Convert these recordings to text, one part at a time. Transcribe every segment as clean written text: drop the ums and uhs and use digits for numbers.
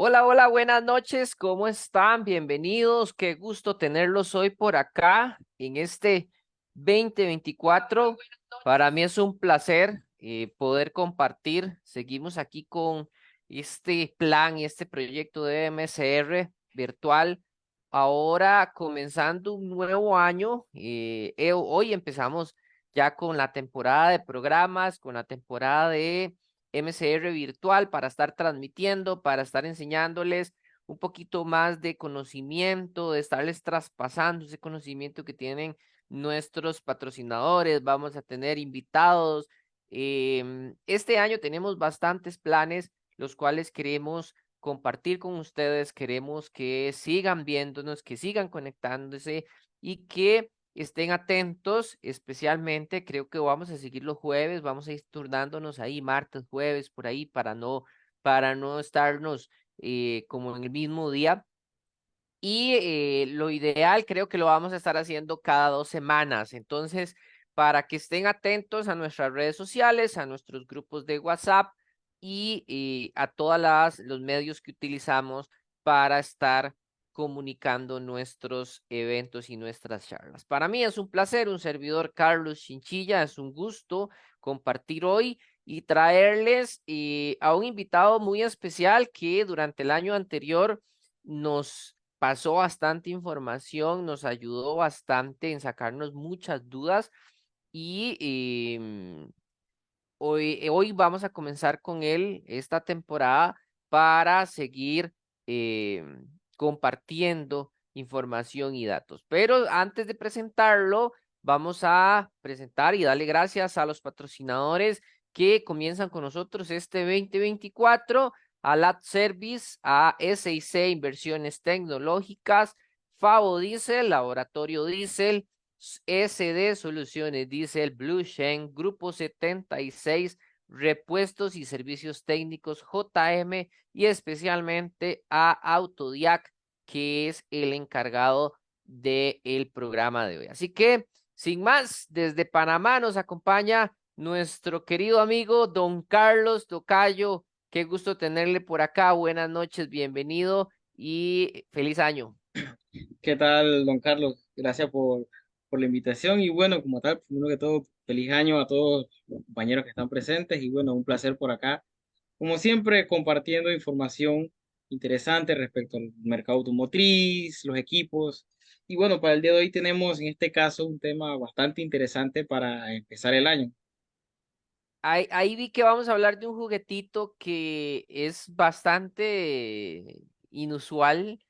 Hola, hola, buenas noches, ¿cómo están? Bienvenidos, qué gusto tenerlos hoy por acá en este 2024. Para mí es un placer poder compartir. Seguimos aquí con este plan y este proyecto de MSR virtual. Ahora comenzando un nuevo año, hoy empezamos ya con la temporada de programas, con la temporada de MCR virtual para estar transmitiendo, para estar enseñándoles un poquito más de conocimiento, de estarles traspasando ese conocimiento que tienen nuestros patrocinadores. Vamos a tener invitados. Este año tenemos bastantes planes, los cuales queremos compartir con ustedes. Queremos que sigan viéndonos, que sigan conectándose y que estén atentos, especialmente creo que vamos a seguir los jueves, vamos a ir turnándonos ahí martes, jueves, por ahí, para no estarnos como en el mismo día. Y lo ideal creo que lo vamos a estar haciendo cada 2 semanas. Entonces, para que estén atentos a nuestras redes sociales, a nuestros grupos de WhatsApp y a todas los medios que utilizamos para estar comunicando nuestros eventos y nuestras charlas. Para mí es un placer, un servidor Carlos Chinchilla, es un gusto compartir hoy y traerles a un invitado muy especial que durante el año anterior nos pasó bastante información, nos ayudó bastante en sacarnos muchas dudas y hoy vamos a comenzar con él esta temporada para seguir compartiendo información y datos. Pero antes de presentarlo, vamos a presentar y darle gracias a los patrocinadores que comienzan con nosotros este 2024, a Lat Service, a SIC Inversiones Tecnológicas, Favo Diesel, Laboratorio Diesel, SD Soluciones Diesel, Blue Shen, Grupo 76, Repuestos y Servicios Técnicos JM y especialmente a Autodiac, que es el encargado del programa de hoy. Así que, sin más, desde Panamá nos acompaña nuestro querido amigo Don Carlos Tocayo. Qué gusto tenerle por acá. Buenas noches, bienvenido y feliz año. ¿Qué tal, don Carlos? Gracias por la invitación y bueno, como tal, primero que todo, feliz año a todos los compañeros que están presentes y bueno, un placer por acá. Como siempre, compartiendo información interesante respecto al mercado automotriz, los equipos. Y bueno, para el día de hoy tenemos en este caso un tema bastante interesante para empezar el año. Ahí vi que vamos a hablar de un juguetito que es bastante inusual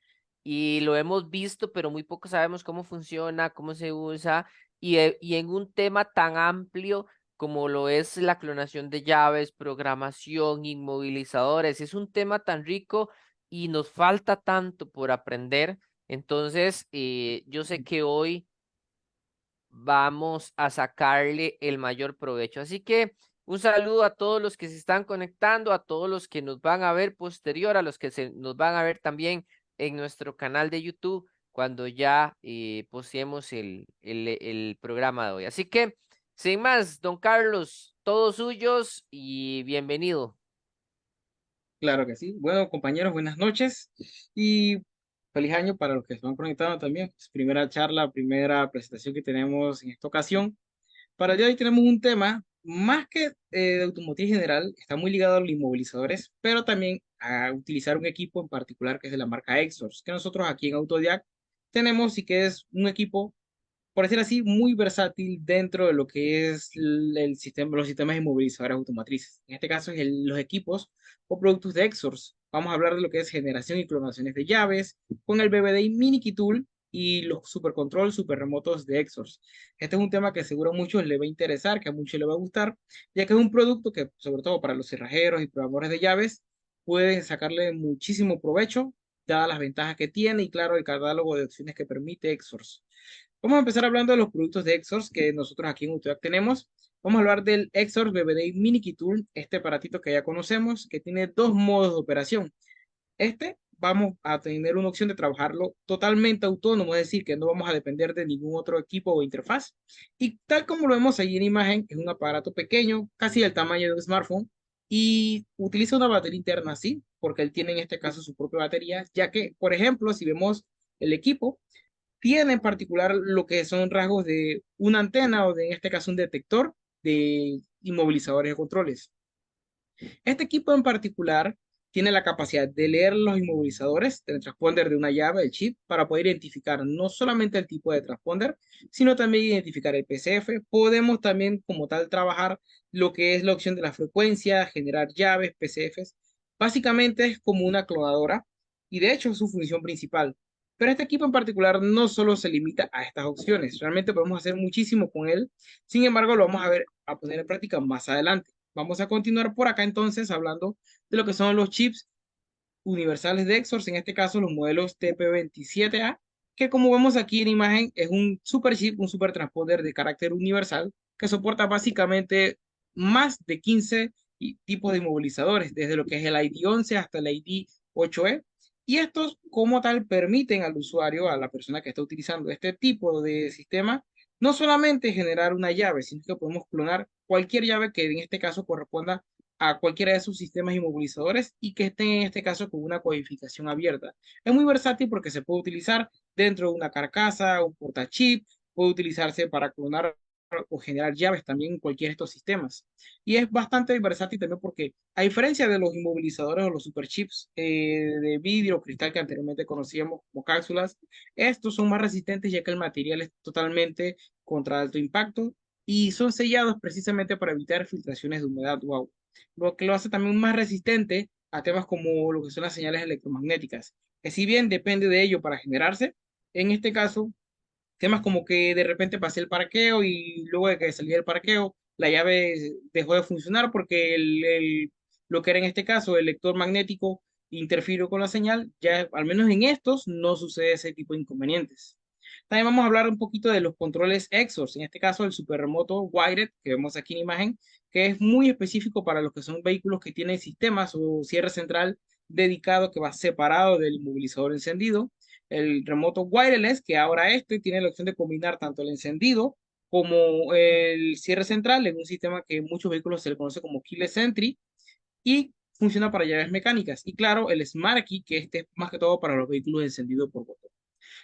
y lo hemos visto, pero muy poco sabemos cómo funciona, cómo se usa y en un tema tan amplio como lo es la clonación de llaves, programación, inmovilizadores. Es un tema tan rico y nos falta tanto por aprender. Entonces, yo sé que hoy vamos a sacarle el mayor provecho. Así que un saludo a todos los que se están conectando, a todos los que nos van a ver posterior, a los que nos van a ver también en nuestro canal de YouTube cuando ya posteemos el programa de hoy. Así que, sin más, don Carlos, todos suyos y bienvenido. Claro que sí. Bueno, compañeros, buenas noches y feliz año para los que se van conectando también. Es primera charla, primera presentación que tenemos en esta ocasión. Para el día de hoy tenemos un tema más que de automotriz general, está muy ligado a los inmovilizadores, pero también a utilizar un equipo en particular que es de la marca Exors, que nosotros aquí en Autodiac tenemos y que es un equipo, por decir así, muy versátil dentro de lo que es el sistema, los sistemas inmovilizadores automotrices. En este caso, es los equipos o productos de Exors. Vamos a hablar de lo que es generación y clonaciones de llaves con el BBDI Mini Key Tool y los supercontrol super remotos de Exors. Este es un tema que seguro a muchos les va a interesar, que a muchos les va a gustar, ya que es un producto que, sobre todo para los cerrajeros y programadores de llaves, pueden sacarle muchísimo provecho, dadas las ventajas que tiene y, claro, el catálogo de opciones que permite Exors. Vamos a empezar hablando de los productos de Exors que nosotros aquí en Utoyac tenemos. Vamos a hablar del Exors BBD Mini Key Tool, este aparatito que ya conocemos, que tiene dos modos de operación. Este vamos a tener una opción de trabajarlo totalmente autónomo, es decir, que no vamos a depender de ningún otro equipo o interfaz. Y tal como lo vemos ahí en imagen, es un aparato pequeño, casi del tamaño de un smartphone, y utiliza una batería interna, sí, porque él tiene en este caso su propia batería, ya que, por ejemplo, si vemos el equipo, tiene en particular lo que son rasgos de una antena o de, en este caso, un detector de inmovilizadores de controles. Este equipo en particular tiene la capacidad de leer los inmovilizadores del transponder de una llave, el chip, para poder identificar no solamente el tipo de transponder, sino también identificar el PCF. Podemos también como tal trabajar lo que es la opción de la frecuencia, generar llaves, PCFs. Básicamente es como una clonadora y de hecho es su función principal. Pero este equipo en particular no solo se limita a estas opciones, realmente podemos hacer muchísimo con él. Sin embargo, lo vamos a ver a poner en práctica más adelante. Vamos a continuar por acá entonces hablando de lo que son los chips universales de Exors, en este caso los modelos TP27A, que como vemos aquí en imagen es un super chip, un super transponder de carácter universal que soporta básicamente más de 15 tipos de inmovilizadores, desde lo que es el ID11 hasta el ID8E. Y estos como tal permiten al usuario, a la persona que está utilizando este tipo de sistema, no solamente generar una llave, sino que podemos clonar cualquier llave que en este caso corresponda a cualquiera de sus sistemas inmovilizadores y que estén en este caso con una codificación abierta. Es muy versátil porque se puede utilizar dentro de una carcasa, un portachip, puede utilizarse para clonar o generar llaves también en cualquiera de estos sistemas. Y es bastante versátil también porque, a diferencia de los inmovilizadores o los superchips de vidrio o cristal que anteriormente conocíamos como cápsulas, estos son más resistentes ya que el material es totalmente contra alto impacto y son sellados precisamente para evitar filtraciones de humedad o agua, lo que lo hace también más resistente a temas como lo que son las señales electromagnéticas, que si bien depende de ello para generarse, en este caso, temas como que de repente pasé el parqueo y luego de que salí del parqueo, la llave dejó de funcionar porque lo que era en este caso el lector magnético interfirió con la señal, ya al menos en estos no sucede ese tipo de inconvenientes. También vamos a hablar un poquito de los controles Exors, en este caso el super remoto Wired que vemos aquí en imagen, que es muy específico para los que son vehículos que tienen sistemas o cierre central dedicado que va separado del inmovilizador encendido. El remoto wireless, que ahora este tiene la opción de combinar tanto el encendido como el cierre central en un sistema que en muchos vehículos se le conoce como keyless entry y funciona para llaves mecánicas. Y claro, el Smart Key, que este es más que todo para los vehículos de encendido por botón.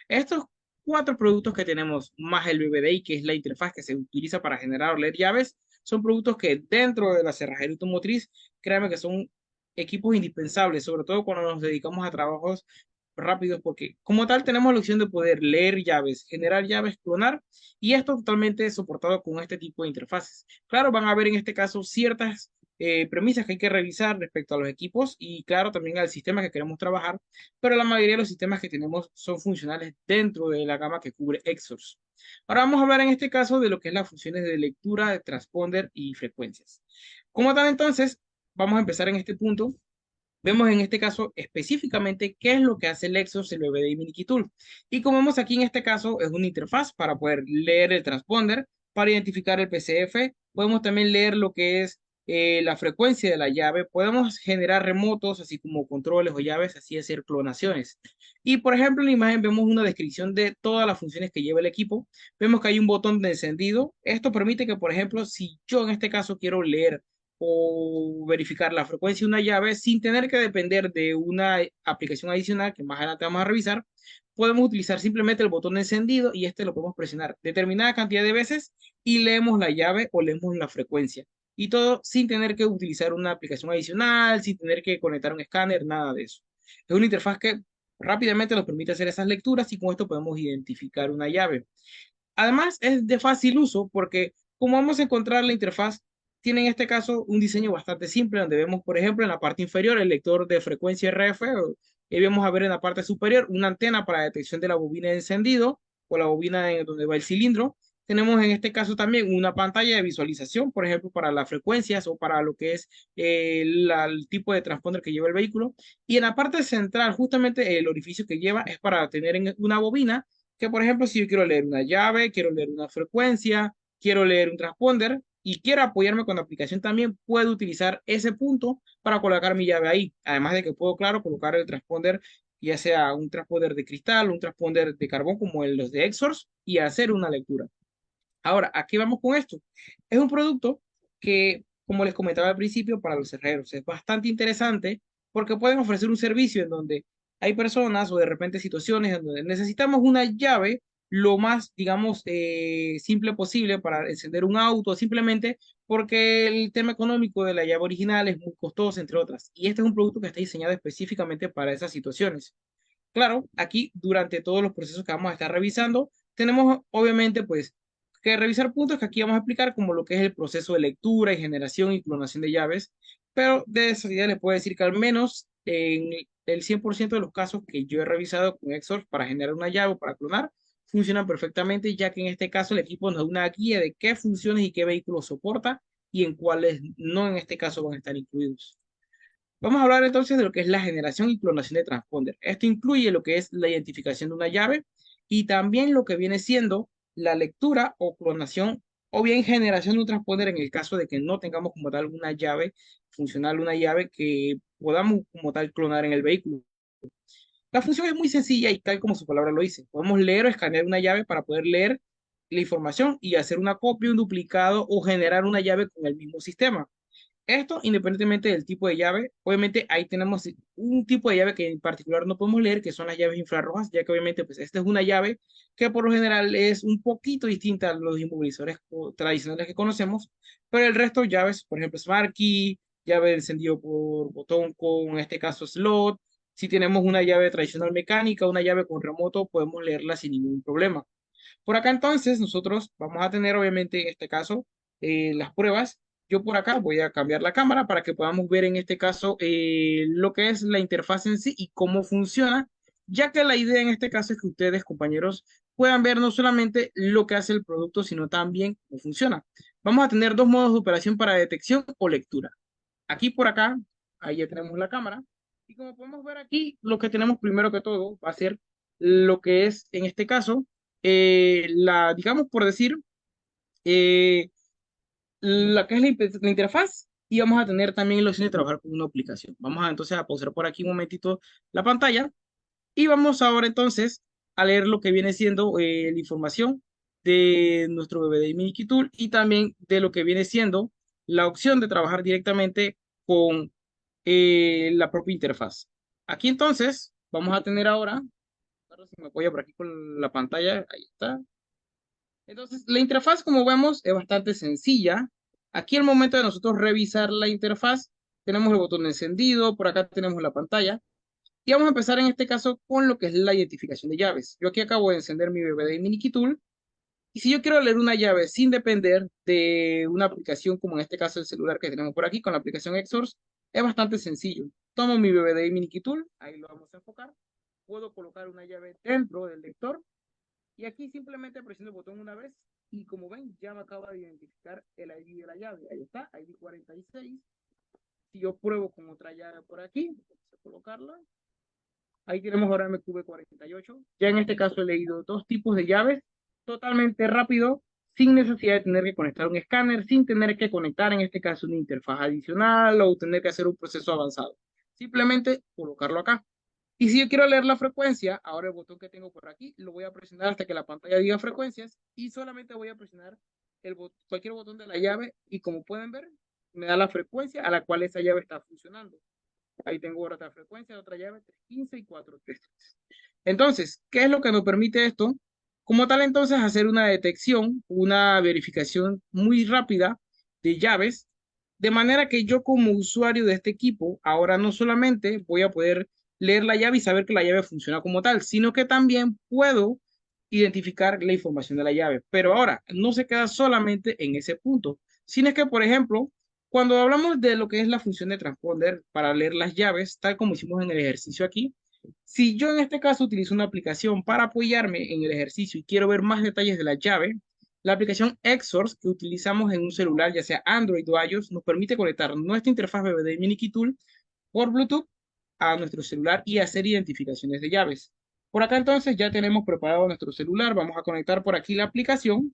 Estos cuatro productos que tenemos, más el BBDI, que es la interfaz que se utiliza para generar o leer llaves, son productos que dentro de la cerrajería automotriz, créanme que son equipos indispensables, sobre todo cuando nos dedicamos a trabajos rápidos, porque como tal tenemos la opción de poder leer llaves, generar llaves, clonar, y esto totalmente soportado con este tipo de interfaces. Claro, van a haber en este caso ciertas premisas que hay que revisar respecto a los equipos y claro, también al sistema que queremos trabajar, pero la mayoría de los sistemas que tenemos son funcionales dentro de la gama que cubre Exors. Ahora vamos a hablar en este caso de lo que es las funciones de lectura, de transponder y frecuencias. Como tal, entonces, vamos a empezar en este punto. Vemos en este caso específicamente qué es lo que hace el Exos, el BBDI Mini Tool. Y como vemos aquí en este caso, es una interfaz para poder leer el transponder, para identificar el PCF. Podemos también leer lo que es la frecuencia de la llave. Podemos generar remotos, así como controles o llaves, así hacer clonaciones. Y por ejemplo, en la imagen vemos una descripción de todas las funciones que lleva el equipo. Vemos que hay un botón de encendido. Esto permite que, por ejemplo, si yo en este caso quiero leer o verificar la frecuencia de una llave sin tener que depender de una aplicación adicional que más adelante vamos a revisar, podemos utilizar simplemente el botón de encendido y este lo podemos presionar determinada cantidad de veces y leemos la llave o leemos la frecuencia. Y todo sin tener que utilizar una aplicación adicional, sin tener que conectar un escáner, nada de eso. Es una interfaz que rápidamente nos permite hacer esas lecturas y con esto podemos identificar una llave. Además, es de fácil uso porque como vamos a encontrar la interfaz, tiene en este caso un diseño bastante simple donde vemos, por ejemplo, en la parte inferior el lector de frecuencia RF y vamos a ver en la parte superior una antena para detección de la bobina de encendido o la bobina en donde va el cilindro. Tenemos en este caso también una pantalla de visualización, por ejemplo, para las frecuencias o para lo que es el tipo de transponder que lleva el vehículo. Y en la parte central, justamente el orificio que lleva es para tener una bobina que, por ejemplo, si yo quiero leer una llave, quiero leer una frecuencia, quiero leer un transponder y quiero apoyarme con la aplicación también, puedo utilizar ese punto para colocar mi llave ahí. Además de que puedo, claro, colocar el transponder, ya sea un transponder de cristal, un transponder de carbón como los de Exors y hacer una lectura. Ahora, ¿a qué vamos con esto? Es un producto que como les comentaba al principio, para los herreros. Es bastante interesante porque pueden ofrecer un servicio en donde hay personas o de repente situaciones en donde necesitamos una llave lo más, digamos, simple posible para encender un auto, simplemente porque el tema económico de la llave original es muy costoso, entre otras. Y este es un producto que está diseñado específicamente para esas situaciones. Claro, aquí durante todos los procesos que vamos a estar revisando, tenemos obviamente pues que revisar puntos que aquí vamos a explicar como lo que es el proceso de lectura y generación y clonación de llaves, pero de esa idea les puedo decir que al menos en el 100% de los casos que yo he revisado con Exors para generar una llave o para clonar, funcionan perfectamente, ya que en este caso el equipo nos da una guía de qué funciones y qué vehículos soporta y en cuáles no en este caso van a estar incluidos. Vamos a hablar entonces de lo que es la generación y clonación de transponder. Esto incluye lo que es la identificación de una llave y también lo que viene siendo la lectura o clonación o bien generación de un transponder en el caso de que no tengamos como tal una llave funcional, una llave que podamos como tal clonar en el vehículo. La función es muy sencilla y tal como su palabra lo dice. Podemos leer o escanear una llave para poder leer la información y hacer una copia, un duplicado o generar una llave con el mismo sistema. Esto independientemente del tipo de llave, obviamente ahí tenemos un tipo de llave que en particular no podemos leer, que son las llaves infrarrojas, ya que obviamente pues esta es una llave que por lo general es un poquito distinta a los inmovilizadores tradicionales que conocemos, pero el resto llaves, por ejemplo Smart Key, llave de encendido por botón con en este caso slot, si tenemos una llave tradicional mecánica, una llave con remoto, podemos leerla sin ningún problema. Por acá entonces nosotros vamos a tener obviamente en este caso las pruebas. Yo por acá voy a cambiar la cámara para que podamos ver en este caso lo que es la interfaz en sí y cómo funciona, ya que la idea en este caso es que ustedes, compañeros, puedan ver no solamente lo que hace el producto, sino también cómo funciona. Vamos a tener dos modos de operación para detección o lectura. Aquí por acá, ahí ya tenemos la cámara. Y como podemos ver aquí, lo que tenemos primero que todo va a ser lo que es, en este caso, digamos por decir, eh, la que es la interfaz. Y vamos a tener también la opción de trabajar con una aplicación. Vamos a entonces a pausar por aquí un momentito la pantalla. Y vamos ahora entonces a leer lo que viene siendo la información de nuestro BBDI Mini Tool y también de lo que viene siendo la opción de trabajar directamente con la propia interfaz. Aquí entonces vamos a tener ahora, a ver si me apoya por aquí con la pantalla, ahí está. Entonces, la interfaz, como vemos, es bastante sencilla. Aquí al momento de nosotros revisar la interfaz, tenemos el botón de encendido, por acá tenemos la pantalla. Y vamos a empezar en este caso con lo que es la identificación de llaves. Yo aquí acabo de encender mi BBD Mini Tool. Y si yo quiero leer una llave sin depender de una aplicación, como en este caso el celular que tenemos por aquí con la aplicación Xsource, es bastante sencillo. Tomo mi BBD Mini Tool, ahí lo vamos a enfocar. Puedo colocar una llave dentro del lector y aquí simplemente presiono el botón una vez y como ven ya me acaba de identificar el ID de la llave. Ahí está, ID 46. Si yo pruebo con otra llave por aquí, vamos a colocarla. Ahí tenemos ahora MQB48. Ya en este caso he leído dos tipos de llaves totalmente rápido, sin necesidad de tener que conectar un escáner, sin tener que conectar en este caso una interfaz adicional o tener que hacer un proceso avanzado. Simplemente colocarlo acá. Y si yo quiero leer la frecuencia, ahora el botón que tengo por aquí, lo voy a presionar hasta que la pantalla diga frecuencias y solamente voy a presionar cualquier botón de la llave y como pueden ver, me da la frecuencia a la cual esa llave está funcionando. Ahí tengo otra frecuencia, otra llave, 315 y 433. Entonces, ¿qué es lo que nos permite esto? Como tal, entonces, hacer una detección, una verificación muy rápida de llaves, de manera que yo como usuario de este equipo, ahora no solamente voy a poder leer la llave y saber que la llave funciona como tal, sino que también puedo identificar la información de la llave. Pero ahora, no se queda solamente en ese punto, sino que, por ejemplo, cuando hablamos de lo que es la función de transponder para leer las llaves, tal como hicimos en el ejercicio aquí, si yo en este caso utilizo una aplicación para apoyarme en el ejercicio y quiero ver más detalles de la llave, la aplicación Xsource que utilizamos en un celular, ya sea Android o iOS, nos permite conectar nuestra interfaz BBD Mini Tool por Bluetooth a nuestro celular y hacer identificaciones de llaves. Por acá entonces ya tenemos preparado nuestro celular, vamos a conectar por aquí la aplicación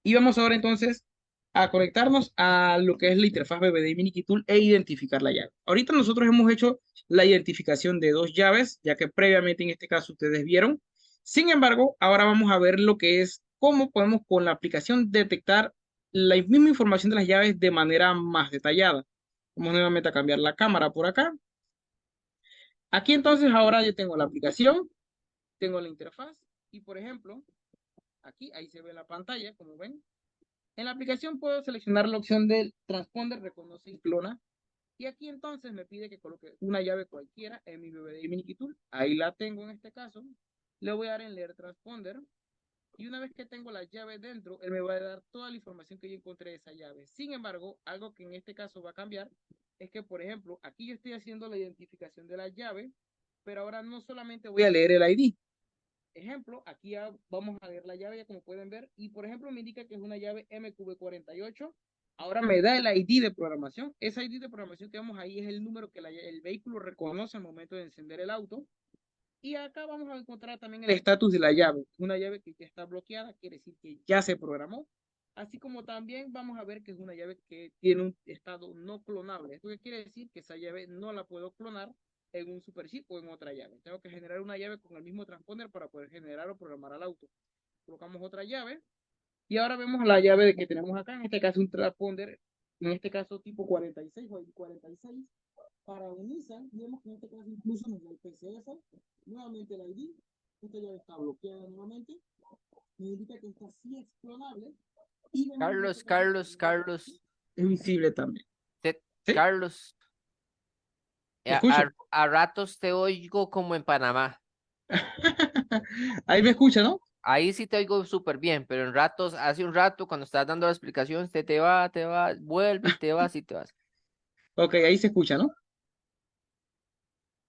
y vamos ahora entonces a conectarnos a lo que es la interfaz BBD Mini Tool e identificar la llave. Ahorita nosotros hemos hecho la identificación de dos llaves, ya que previamente en este caso ustedes vieron. Sin embargo, ahora vamos a ver lo que es cómo podemos con la aplicación detectar la misma información de las llaves de manera más detallada. Vamos nuevamente a cambiar la cámara por acá. Aquí entonces ahora yo tengo la aplicación, tengo la interfaz y por ejemplo, aquí ahí se ve la pantalla, como ven. En la aplicación puedo seleccionar la opción del transponder, reconoce y clona. Y aquí entonces me pide que coloque una llave cualquiera en mi BBDI Mini Tool. Ahí la tengo en este caso. Le voy a dar en leer transponder. Y una vez que tengo la llave dentro, él me va a dar toda la información que yo encontré de esa llave. Sin embargo, algo que en este caso va a cambiar es que, por ejemplo, aquí yo estoy haciendo la identificación de la llave, pero ahora no solamente voy a leer el ID. Ejemplo, aquí ya vamos a ver la llave, ya como pueden ver, y por ejemplo me indica que es una llave MQB48. Ahora me da el ID de programación. Ese ID de programación que vemos ahí es el número que el vehículo reconoce al momento de encender el auto. Y acá vamos a encontrar también el estatus de la llave. Una llave que ya está bloqueada quiere decir que ya se programó. Así como también vamos a ver que es una llave que tiene un estado no clonable. ¿Esto qué quiere decir? Que esa llave no la puedo clonar en un superchip o en otra llave. Tengo que generar una llave con el mismo transponder para poder generar o programar al auto. Colocamos otra llave y ahora vemos la llave que tenemos acá. En este caso un transponder, en este caso tipo 46 o 46 para un Nissan, vemos que en este caso incluso nos da el PCF, nuevamente el ID, esta llave está bloqueada nuevamente, me indica que esta sí es clonable, y vemos en este Carlos, caso que Carlos, Carlos, es visible también. ¿Sí? Carlos, ¿Me escucha? a ratos te oigo como en Panamá. Ahí me escucha, ¿no? Ahí sí te oigo súper bien, pero en ratos, hace un rato, cuando estás dando la explicación, te va, vuelve y te vas y te vas. Ok, ahí se escucha, ¿no?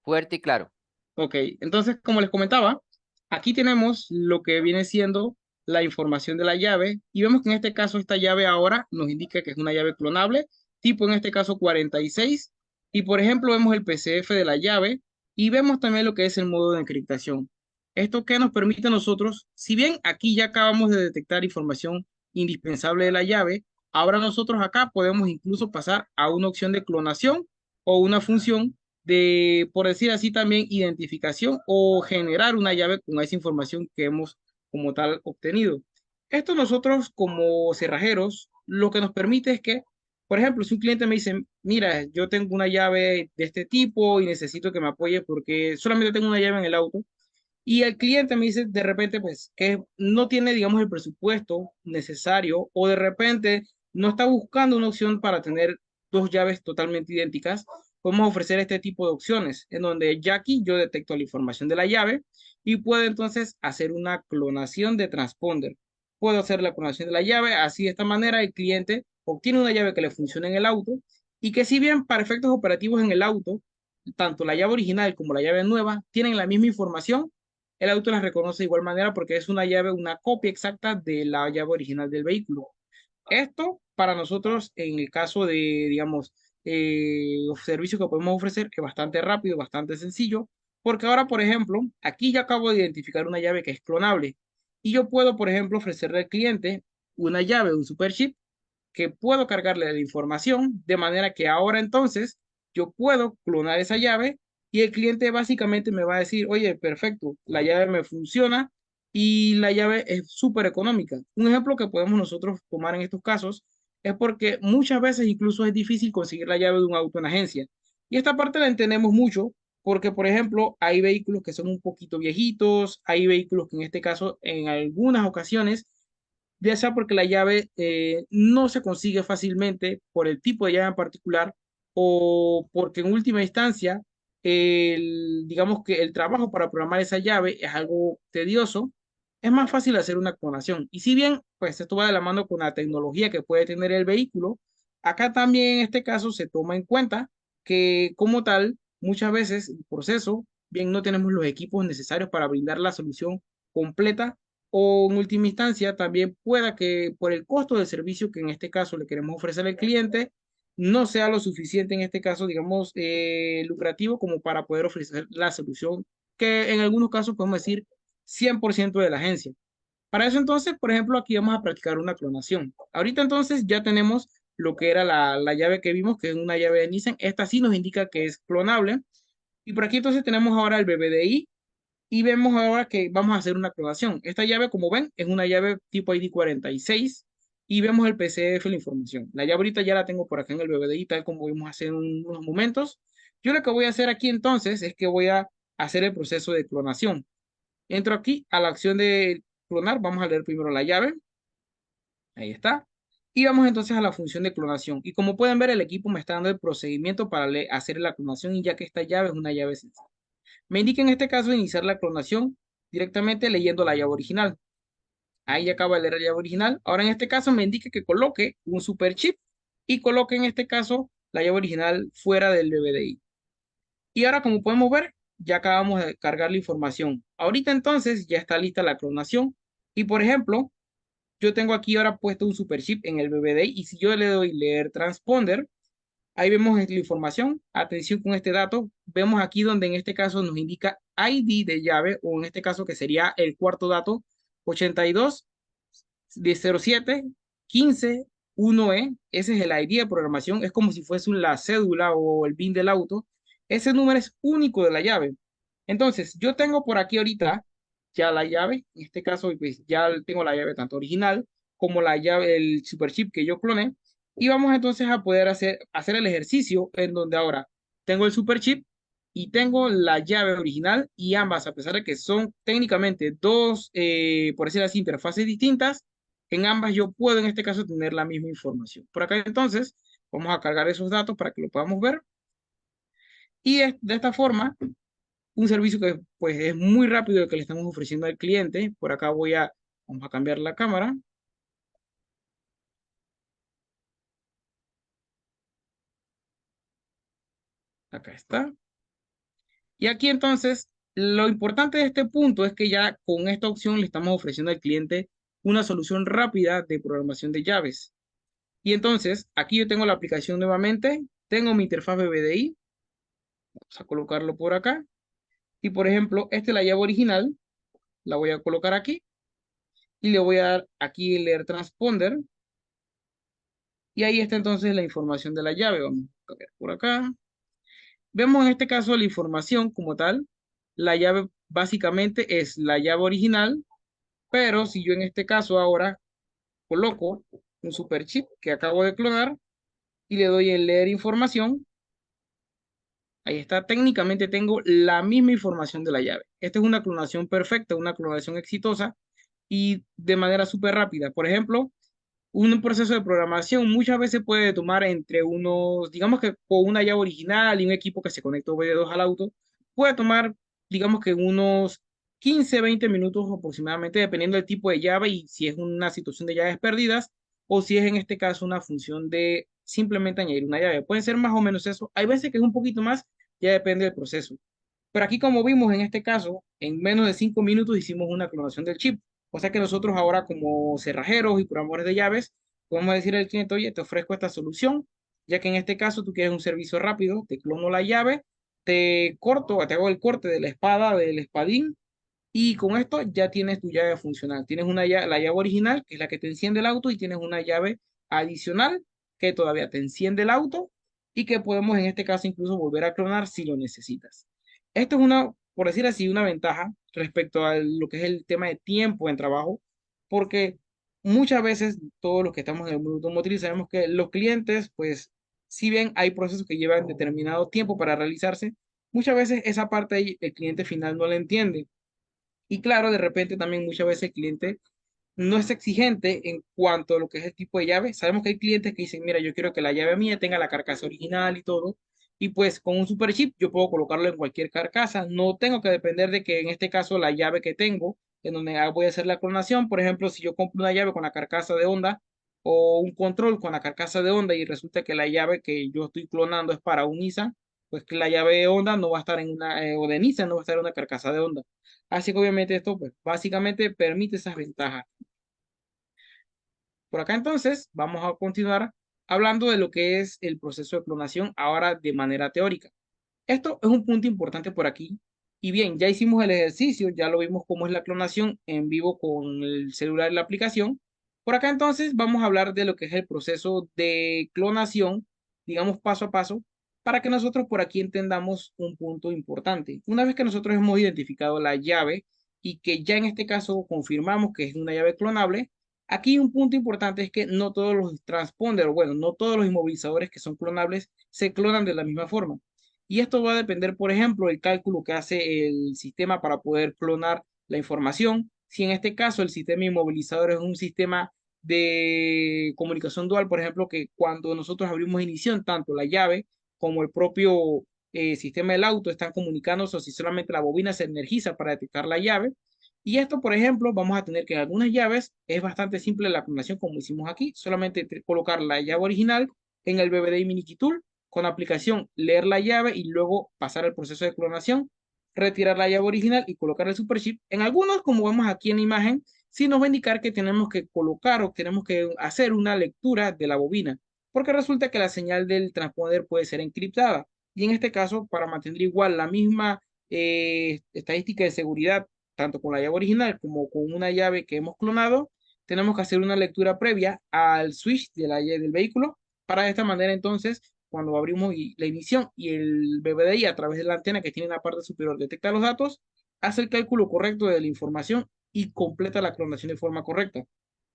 Fuerte y claro. Ok, entonces, como les comentaba, aquí tenemos lo que viene siendo la información de la llave y vemos que en este caso esta llave ahora nos indica que es una llave clonable, tipo en este caso 46, y por ejemplo vemos el PCF de la llave y vemos también lo que es el modo de encriptación. Esto que nos permite a nosotros, si bien aquí ya acabamos de detectar información indispensable de la llave, ahora nosotros acá podemos incluso pasar a una opción de clonación o una función de, por decir así, también identificación o generar una llave con esa información que hemos como tal obtenido. Esto nosotros como cerrajeros, lo que nos permite es que, por ejemplo, si un cliente me dice, mira, yo tengo una llave de este tipo y necesito que me apoye porque solamente tengo una llave en el auto, y el cliente me dice de repente, pues, que no tiene, digamos, el presupuesto necesario o de repente no está buscando una opción para tener dos llaves totalmente idénticas, podemos ofrecer este tipo de opciones en donde ya aquí yo detecto la información de la llave y puedo entonces hacer una clonación de transponder. Puedo hacer la clonación de la llave, así de esta manera el cliente obtiene una llave que le funcione en el auto y que si bien para efectos operativos en el auto, tanto la llave original como la llave nueva tienen la misma información, el auto las reconoce de igual manera porque es una llave, una copia exacta de la llave original del vehículo. Esto para nosotros, en el caso de, digamos, los servicios que podemos ofrecer, es bastante rápido, bastante sencillo, porque ahora, por ejemplo, aquí ya acabo de identificar una llave que es clonable y yo puedo, por ejemplo, ofrecerle al cliente una llave, un superchip, que puedo cargarle la información de manera que ahora entonces yo puedo clonar esa llave y el cliente básicamente me va a decir, oye, perfecto, la llave me funciona y la llave es súper económica. Un ejemplo que podemos nosotros tomar en estos casos es porque muchas veces incluso es difícil conseguir la llave de un auto en agencia. Y esta parte la entendemos mucho porque, por ejemplo, hay vehículos que son un poquito viejitos, hay vehículos que en este caso en algunas ocasiones ya sea porque la llave no se consigue fácilmente por el tipo de llave en particular o porque en última instancia, digamos que el trabajo para programar esa llave es algo tedioso, es más fácil hacer una clonación. Y si bien, pues esto va de la mano con la tecnología que puede tener el vehículo, acá también en este caso se toma en cuenta que como tal, muchas veces el proceso, bien no tenemos los equipos necesarios para brindar la solución completa o en última instancia también pueda que por el costo del servicio que en este caso le queremos ofrecer al cliente no sea lo suficiente en este caso, digamos, lucrativo como para poder ofrecer la solución que en algunos casos podemos decir 100% de la agencia. Para eso entonces, por ejemplo, aquí vamos a practicar una clonación. Ahorita entonces ya tenemos lo que era la llave que vimos, que es una llave de Nissan. Esta sí nos indica que es clonable. Y por aquí entonces tenemos ahora el BBDI, y vemos ahora que vamos a hacer una clonación. Esta llave, como ven, es una llave tipo ID 46. y vemos el PDF, la información. La llave ahorita ya la tengo por acá en el BBDI, tal como vimos hace unos momentos. Yo lo que voy a hacer aquí entonces es que voy a hacer el proceso de clonación. Entro aquí a la acción de clonar, vamos a leer primero la llave, ahí está. Y vamos entonces a la función de clonación. Y como pueden ver, el equipo me está dando el procedimiento para hacer la clonación y ya que esta llave es una llave sencilla. Me indica en este caso iniciar la clonación directamente leyendo la llave original. Ahí ya acaba de leer la llave original. Ahora en este caso me indica que coloque un super chip y coloque en este caso la llave original fuera del BBDI. Y ahora como podemos ver, ya acabamos de cargar la información. Ahorita entonces ya está lista la clonación. Y por ejemplo, yo tengo aquí ahora puesto un super chip en el BBDI y si yo le doy leer transponder, ahí vemos la información. Atención con este dato. Vemos aquí donde en este caso nos indica ID de llave o en este caso que sería el cuarto dato 82 de 07 15 1E. Ese es el ID de programación. Es como si fuese la cédula o el BIN del auto. Ese número es único de la llave. Entonces, yo tengo por aquí ahorita ya la llave. En este caso, pues ya tengo la llave tanto original como la llave, el superchip que yo cloné. Y vamos entonces a poder hacer el ejercicio en donde ahora tengo el superchip y tengo la llave original y ambas, a pesar de que son técnicamente dos, por decir así, interfaces distintas, en ambas yo puedo en este caso tener la misma información. Por acá entonces vamos a cargar esos datos para que lo podamos ver y de esta forma un servicio que pues es muy rápido el que le estamos ofreciendo al cliente. Por acá vamos a cambiar la cámara. Acá está. Y aquí entonces, lo importante de este punto es que ya con esta opción le estamos ofreciendo al cliente una solución rápida de programación de llaves. Y entonces, aquí yo tengo la aplicación nuevamente, tengo mi interfaz BBDI, vamos a colocarlo por acá. Y por ejemplo, esta es la llave original, la voy a colocar aquí y le voy a dar aquí leer transponder. Y ahí está entonces la información de la llave. Vamos a ver por acá. Vemos en este caso la información como tal. La llave básicamente es la llave original, pero si yo en este caso ahora coloco un super chip que acabo de clonar y le doy en leer información, ahí está, técnicamente tengo la misma información de la llave. Esta es una clonación perfecta, una clonación exitosa y de manera súper rápida. Por ejemplo, un proceso de programación muchas veces puede tomar entre unos, digamos que con una llave original y un equipo que se conecta OBD2 al auto, puede tomar, digamos que unos 15 20 minutos aproximadamente, dependiendo del tipo de llave y si es una situación de llaves perdidas o si es en este caso una función de simplemente añadir una llave. Pueden ser más o menos eso. Hay veces que es un poquito más, ya depende del proceso. Pero aquí, como vimos en este caso, en menos de 5 minutos hicimos una clonación del chip. O sea que nosotros ahora como cerrajeros y programadores de llaves, podemos decir al cliente, oye, te ofrezco esta solución, ya que en este caso tú quieres un servicio rápido, te clono la llave, te corto, te hago el corte de la espada, del espadín, y con esto ya tienes tu llave funcional. Tienes la llave original, que es la que te enciende el auto, y tienes una llave adicional que todavía te enciende el auto y que podemos en este caso incluso volver a clonar si lo necesitas. Esto es una, por decir así, una ventaja respecto a lo que es el tema de tiempo en trabajo, porque muchas veces todos los que estamos en el mundo automotriz sabemos que los clientes, pues, si bien hay procesos que llevan determinado tiempo para realizarse, muchas veces esa parte el cliente final no la entiende. Y claro, de repente también muchas veces el cliente no es exigente en cuanto a lo que es el tipo de llave. Sabemos que hay clientes que dicen, mira, yo quiero que la llave mía tenga la carcasa original y todo. Y pues con un super chip yo puedo colocarlo en cualquier carcasa. No tengo que depender de que en este caso la llave que tengo, en donde voy a hacer la clonación, por ejemplo, si yo compro una llave con la carcasa de Honda o un control con la carcasa de Honda y resulta que la llave que yo estoy clonando es para un Nissan, pues que la llave de Honda no va a estar en una, o de Nissan no va a estar en una carcasa de Honda. Así que obviamente esto pues básicamente permite esas ventajas. Por acá entonces vamos a continuar hablando de lo que es el proceso de clonación ahora de manera teórica. Esto es un punto importante por aquí. Y bien, ya hicimos el ejercicio, ya lo vimos cómo es la clonación en vivo con el celular y la aplicación. Por acá entonces vamos a hablar de lo que es el proceso de clonación, digamos paso a paso, para que nosotros por aquí entendamos un punto importante. Una vez que nosotros hemos identificado la llave y que ya en este caso confirmamos que es una llave clonable, Aquí un punto importante es que no todos los transponders, bueno, no todos los inmovilizadores que son clonables se clonan de la misma forma. Y esto va a depender, por ejemplo, del cálculo que hace el sistema para poder clonar la información. Si en este caso el sistema inmovilizador es un sistema de comunicación dual, por ejemplo, que cuando nosotros abrimos inición, tanto la llave como el propio sistema del auto están comunicándose, o si solamente la bobina se energiza para detectar la llave. Y esto, por ejemplo, vamos a tener que en algunas llaves es bastante simple la combinación como hicimos aquí, solamente colocar la llave original en el BBDI Mini Tool, con aplicación leer la llave y luego pasar el proceso de clonación, retirar la llave original y colocar el superchip. En algunos, como vemos aquí en la imagen, sí nos va a indicar que tenemos que colocar o tenemos que hacer una lectura de la bobina, porque resulta que la señal del transponder puede ser encriptada. Y en este caso, para mantener igual la misma estadística de seguridad, tanto con la llave original como con una llave que hemos clonado, tenemos que hacer una lectura previa al switch de la llave del vehículo. Para de esta manera, entonces, cuando abrimos la ignición y el BBDI a través de la antena que tiene en la parte superior detecta los datos, hace el cálculo correcto de la información y completa la clonación de forma correcta.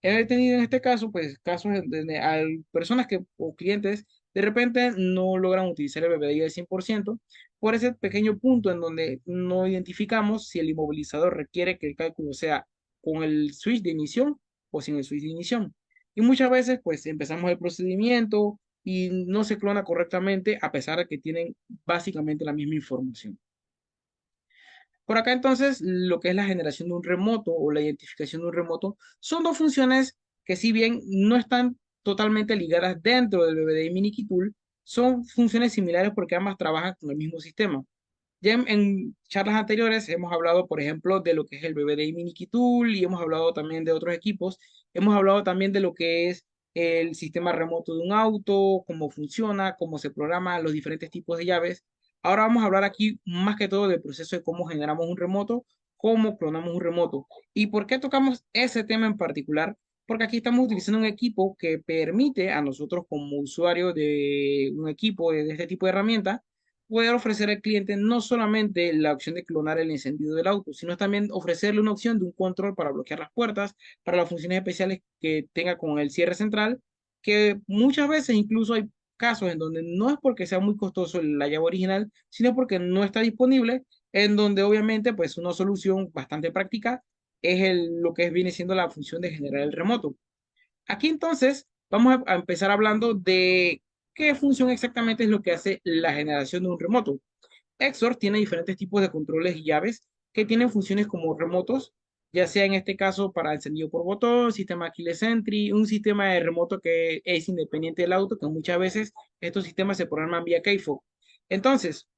He tenido en este caso, pues, casos en donde hay personas que, o clientes de repente no logran utilizar el BBDI al 100% por ese pequeño punto en donde no identificamos si el inmovilizador requiere que el cálculo sea con el switch de ignición o sin el switch de ignición. Y muchas veces, pues, empezamos el procedimiento y no se clona correctamente a pesar de que tienen básicamente la misma información. Por acá entonces, lo que es la generación de un remoto o la identificación de un remoto son dos funciones que si bien no están totalmente ligadas dentro del BBDI Mini Tool, son funciones similares porque ambas trabajan con el mismo sistema. Ya en charlas anteriores hemos hablado, por ejemplo, de lo que es el BBDI Mini Tool y hemos hablado también de otros equipos. Hemos hablado también de lo que es el sistema remoto de un auto, cómo funciona, cómo se programa, los diferentes tipos de llaves. Ahora vamos a hablar aquí más que todo del proceso de cómo generamos un remoto, cómo clonamos un remoto. ¿Y por qué tocamos ese tema en particular? Porque aquí estamos utilizando un equipo que permite a nosotros como usuarios de un equipo de este tipo de herramienta poder ofrecer al cliente no solamente la opción de clonar el encendido del auto, sino también ofrecerle una opción de un control para bloquear las puertas, para las funciones especiales que tenga con el cierre central, que muchas veces incluso hay casos en donde no es porque sea muy costoso la llave original, sino porque no está disponible, en donde obviamente pues una solución bastante práctica es lo que viene siendo la función de generar el remoto. Aquí entonces vamos a empezar hablando de qué función exactamente es lo que hace la generación de un remoto. Exor tiene diferentes tipos de controles y llaves que tienen funciones como remotos, ya sea en este caso para encendido por botón, sistema keyless entry, un sistema de remoto que es independiente del auto, que muchas veces estos sistemas se programan vía Keyfog. Entonces,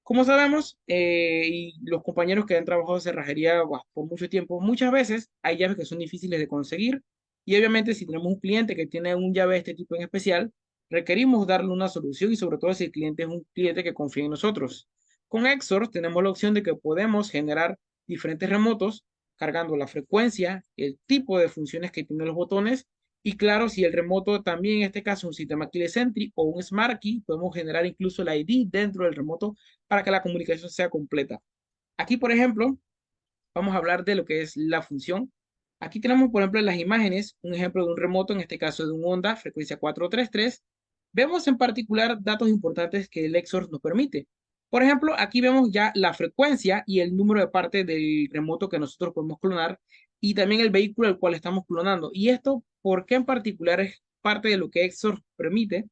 como sabemos, y los compañeros que han trabajado en cerrajería por mucho tiempo, muchas veces hay llaves que son difíciles de conseguir y obviamente si tenemos un cliente que tiene un llave de este tipo en especial, requerimos darle una solución y sobre todo si el cliente es un cliente que confía en nosotros. Con Exor tenemos la opción de que podemos generar diferentes remotos cargando la frecuencia, el tipo de funciones que tienen los botones y claro, si el remoto también en este caso un sistema keyless entry o un smart key, podemos generar incluso el ID dentro del remoto para que la comunicación sea completa. Aquí, por ejemplo, vamos a hablar de lo que es la función. Aquí tenemos, por ejemplo, en las imágenes un ejemplo de un remoto, en este caso de un Honda, frecuencia 433. Vemos en particular datos importantes que el Exor nos permite. Por ejemplo, aquí vemos ya la frecuencia y el número de partes del remoto que nosotros podemos clonar y también el vehículo al cual estamos clonando. Y esto, ¿por qué en particular es parte de lo que Exor permite?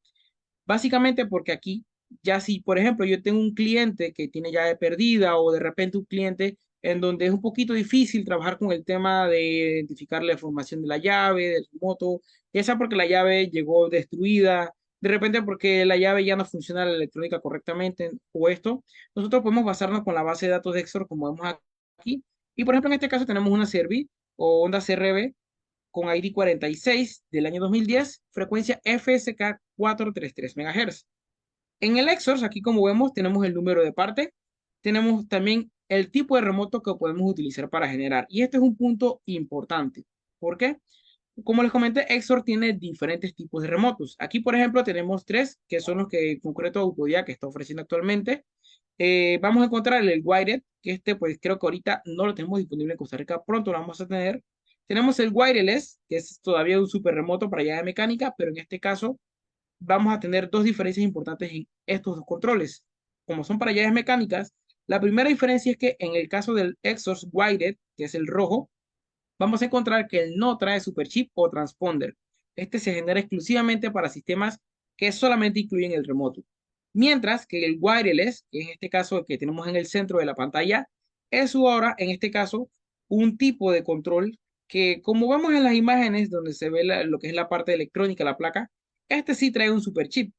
Básicamente porque aquí, ya si, por ejemplo, yo tengo un cliente que tiene llave perdida o de repente un cliente en donde es un poquito difícil trabajar con el tema de identificar la información de la llave, del remoto, ya sea porque la llave llegó destruida, de repente porque la llave ya no funciona la electrónica correctamente o esto, nosotros podemos basarnos con la base de datos de Exor como vemos aquí. Y por ejemplo, en este caso tenemos una Servi o Honda CRB con ID 46 del año 2010, frecuencia FSK 433 MHz. En el Exors, aquí como vemos, tenemos el número de parte, tenemos también el tipo de remoto que podemos utilizar para generar. Y este es un punto importante. ¿Por qué? Como les comenté, Exor tiene diferentes tipos de remotos. Aquí, por ejemplo, tenemos tres, que son los que en concreto Autodidac está ofreciendo actualmente. Vamos a encontrar el Wired, que este pues creo que ahorita no lo tenemos disponible en Costa Rica, pronto lo vamos a tener. Tenemos el wireless, que es todavía un super remoto para llave mecánica, pero en este caso vamos a tener dos diferencias importantes en estos dos controles. Como son para llaves mecánicas, la primera diferencia es que en el caso del Exos Wired, que es el rojo, vamos a encontrar que él no trae superchip o transponder. Este se genera exclusivamente para sistemas que solamente incluyen el remoto. Mientras que el wireless, que en este caso el que tenemos en el centro de la pantalla, es ahora, en este caso, un tipo de control que, como vemos en las imágenes donde se ve lo que es la parte electrónica, la placa, este sí trae un superchip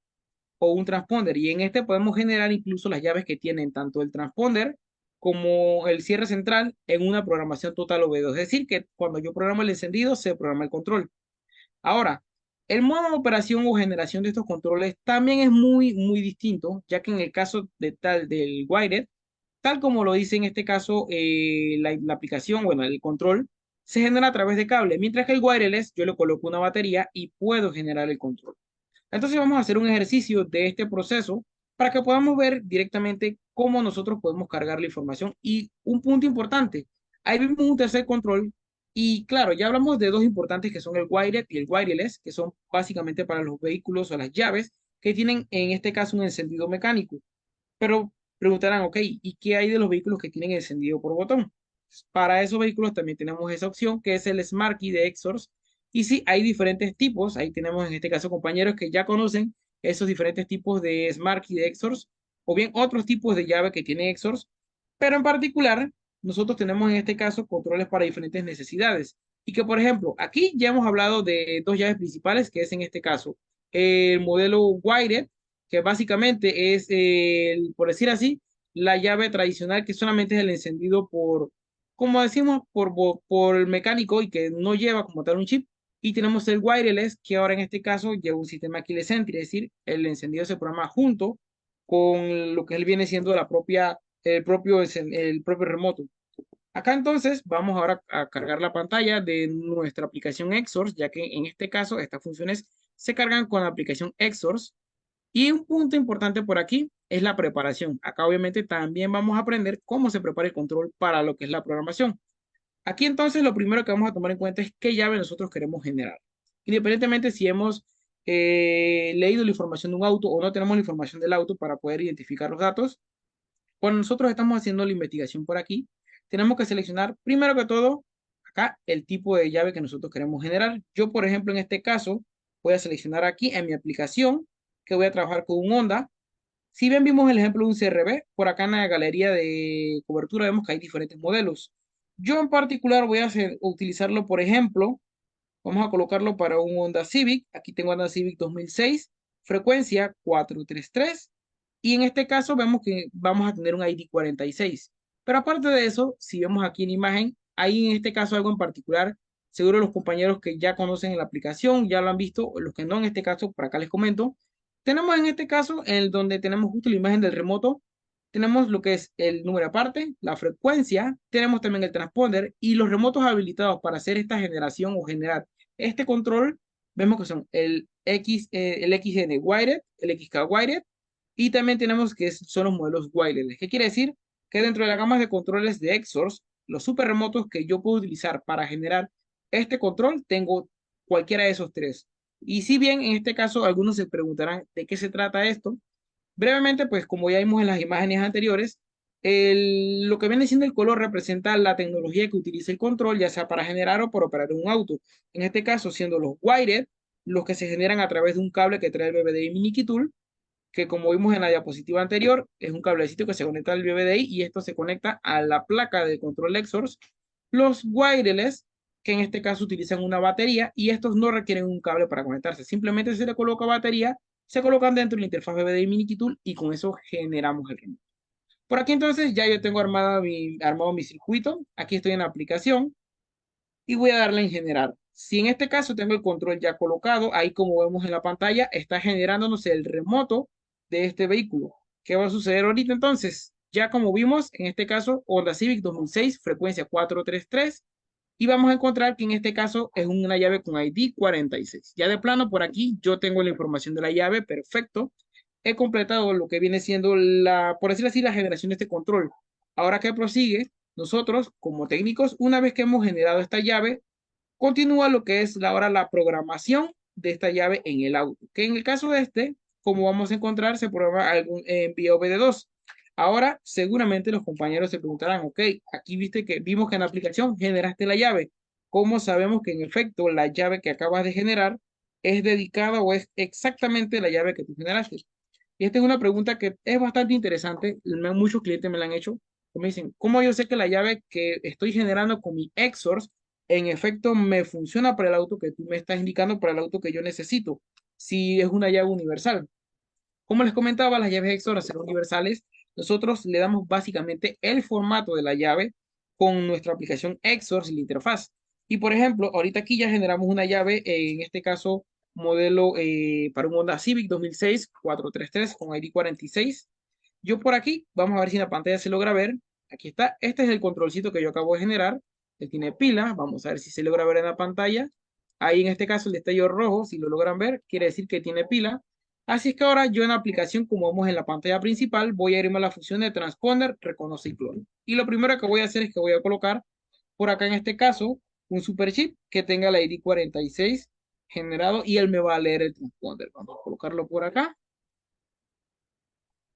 o un transponder y en este podemos generar incluso las llaves que tienen tanto el transponder como el cierre central en una programación total OV2. Es decir, que cuando yo programo el encendido, se programa el control. Ahora, el modo de operación o generación de estos controles también es muy distinto, ya que en el caso de tal del Wired, tal como lo dice en este caso la aplicación, bueno, el control, se genera a través de cable, mientras que el wireless yo le coloco una batería y puedo generar el control. Entonces vamos a hacer un ejercicio de este proceso para que podamos ver directamente cómo nosotros podemos cargar la información. Y un punto importante, ahí vimos un tercer control y claro, ya hablamos de dos importantes que son el wired y el wireless, que son básicamente para los vehículos o las llaves que tienen en este caso un encendido mecánico. Pero preguntarán, ok, ¿y qué hay de los vehículos que tienen encendido por botón? Para esos vehículos también tenemos esa opción que es el Smart Key de Exors. Y sí, hay diferentes tipos. Ahí tenemos en este caso compañeros que ya conocen esos diferentes tipos de Smart Key de Exors o bien otros tipos de llave que tiene Exors. Pero en particular, nosotros tenemos en este caso controles para diferentes necesidades. Y que, por ejemplo, aquí ya hemos hablado de dos llaves principales, que es en este caso el modelo Wired, que básicamente es, por decir así, la llave tradicional que solamente es el encendido por, como decimos, por el mecánico y que no lleva como tal un chip. Y tenemos el wireless, que ahora en este caso lleva un sistema keyless entry, es decir, el encendido se programa junto con lo que él viene siendo el propio remoto. Acá entonces vamos ahora a cargar la pantalla de nuestra aplicación Xsource, ya que en este caso estas funciones se cargan con la aplicación Xsource. Y un punto importante por aquí es la preparación. Acá obviamente también vamos a aprender cómo se prepara el control para lo que es la programación. Aquí entonces lo primero que vamos a tomar en cuenta es qué llave nosotros queremos generar. Independientemente si hemos leído la información de un auto o no tenemos la información del auto para poder identificar los datos, cuando nosotros estamos haciendo la investigación por aquí, tenemos que seleccionar primero que todo acá el tipo de llave que nosotros queremos generar. Yo, por ejemplo, en este caso, voy a seleccionar aquí en mi aplicación que voy a trabajar con un Honda. Si bien vimos el ejemplo de un CRB, por acá en la galería de cobertura vemos que hay diferentes modelos. Yo en particular voy a utilizarlo, por ejemplo, vamos a colocarlo para un Honda Civic. Aquí tengo Honda Civic 2006, frecuencia 433. Y en este caso vemos que vamos a tener un ID 46. Pero aparte de eso, si vemos aquí en imagen, hay en este caso algo en particular. Seguro los compañeros que ya conocen la aplicación, ya lo han visto, o los que no en este caso, por acá les comento. Tenemos en este caso, el donde tenemos justo la imagen del remoto, tenemos lo que es el número aparte, la frecuencia, tenemos también el transponder y los remotos habilitados para hacer esta generación o generar este control, vemos que son el XN Wired, el XK Wired y también tenemos que son los modelos wireless. ¿Qué quiere decir? Que dentro de la gama de controles de Xsource, los super remotos que yo puedo utilizar para generar este control, tengo cualquiera de esos tres. Y si bien en este caso algunos se preguntarán de qué se trata esto, brevemente, pues como ya vimos en las imágenes anteriores, lo que viene siendo el color representa la tecnología que utiliza el control, ya sea para generar o para operar un auto. En este caso, siendo los wired, los que se generan a través de un cable que trae el BBDI Mini Key Tool, que como vimos en la diapositiva anterior, es un cablecito que se conecta al BBDI y esto se conecta a la placa de control Exors. Los wireless, que en este caso utilizan una batería y estos no requieren un cable para conectarse, simplemente se le coloca batería, se colocan dentro de la interfaz BBDI Mini Key Tool y con eso generamos el remoto. Por aquí entonces ya yo tengo armado mi circuito, aquí estoy en la aplicación y voy a darle en generar. Si en este caso tengo el control ya colocado, ahí como vemos en la pantalla, está generándonos el remoto de este vehículo. ¿Qué va a suceder ahorita entonces? Ya como vimos, en este caso, Honda Civic 2006, frecuencia 433, y vamos a encontrar que en este caso es una llave con ID 46. Ya de plano por aquí yo tengo la información de la llave, perfecto. He completado lo que viene siendo por decirlo así, la generación de este control. Ahora que prosigue, nosotros como técnicos, una vez que hemos generado esta llave, Continúa lo que es ahora la programación de esta llave en el auto, que en el caso de este, como vamos a encontrar, se programa algún vía OBD2. Ahora, seguramente los compañeros se preguntarán, ok, aquí vimos que en la aplicación generaste la llave. ¿Cómo sabemos que en efecto la llave que acabas de generar es dedicada o es exactamente la llave que tú generaste? Y esta es una pregunta que es bastante interesante. Muchos clientes me la han hecho. Me dicen, ¿cómo yo sé que la llave que estoy generando con mi XORs en efecto me funciona para el auto que tú me estás indicando, para el auto que yo necesito? Si es una llave universal. Como les comentaba, las llaves XOR, al ser universales, nosotros le damos básicamente el formato de la llave con nuestra aplicación XOR y la interfaz. Y por ejemplo, ahorita aquí ya generamos una llave, en este caso, modelo para un Honda Civic 2006 433 con ID 46. Yo por aquí, vamos a ver si en la pantalla se logra ver. Aquí está, este es el controlcito que yo acabo de generar. Él tiene pila, vamos a ver si se logra ver en la pantalla. Ahí en este caso el destello rojo, si lo logran ver, quiere decir que tiene pila. Así es que ahora yo en la aplicación, como vemos en la pantalla principal, voy a irme a la función de transponder, reconoce y clona. Y lo primero que voy a hacer es que voy a colocar por acá en este caso un superchip que tenga la ID 46 generado y él me va a leer el transponder. Vamos a colocarlo por acá.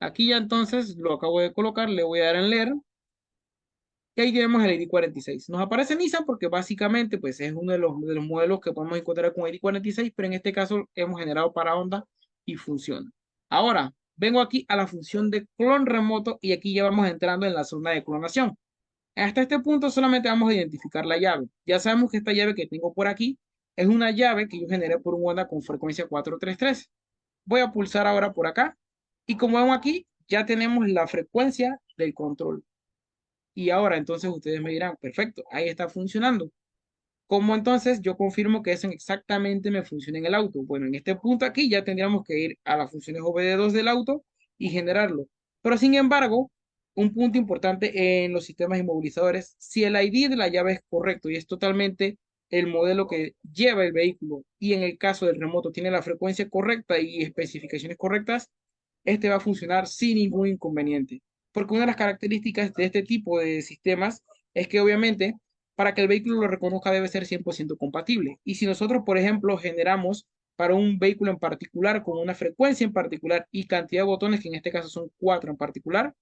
Aquí ya entonces lo acabo de colocar, le voy a dar en leer. Y ahí tenemos el ID 46. Nos aparece Nissan porque básicamente pues es uno de los modelos que podemos encontrar con ID 46, pero en este caso hemos generado para Honda y funciona. Ahora, vengo aquí a la función de clon remoto y aquí ya vamos entrando en la zona de clonación. Hasta este punto solamente vamos a identificar la llave. Ya sabemos que esta llave que tengo por aquí es una llave que yo generé por un Honda con frecuencia 433. Voy a pulsar ahora por acá y como vemos aquí, ya tenemos la frecuencia del control. Y ahora entonces ustedes me dirán, perfecto, ahí está funcionando. ¿Cómo entonces yo confirmo que eso exactamente me funciona en el auto? Bueno, en este punto aquí ya tendríamos que ir a las funciones OBD2 del auto y generarlo. Pero sin embargo, un punto importante en los sistemas inmovilizadores, si el ID de la llave es correcto y es totalmente el modelo que lleva el vehículo y en el caso del remoto tiene la frecuencia correcta y especificaciones correctas, este va a funcionar sin ningún inconveniente. Porque una de las características de este tipo de sistemas es que obviamente para que el vehículo lo reconozca debe ser 100% compatible. Y si nosotros, por ejemplo, generamos para un vehículo en particular con una frecuencia en particular y cantidad de botones, que en este caso son 4 en particular,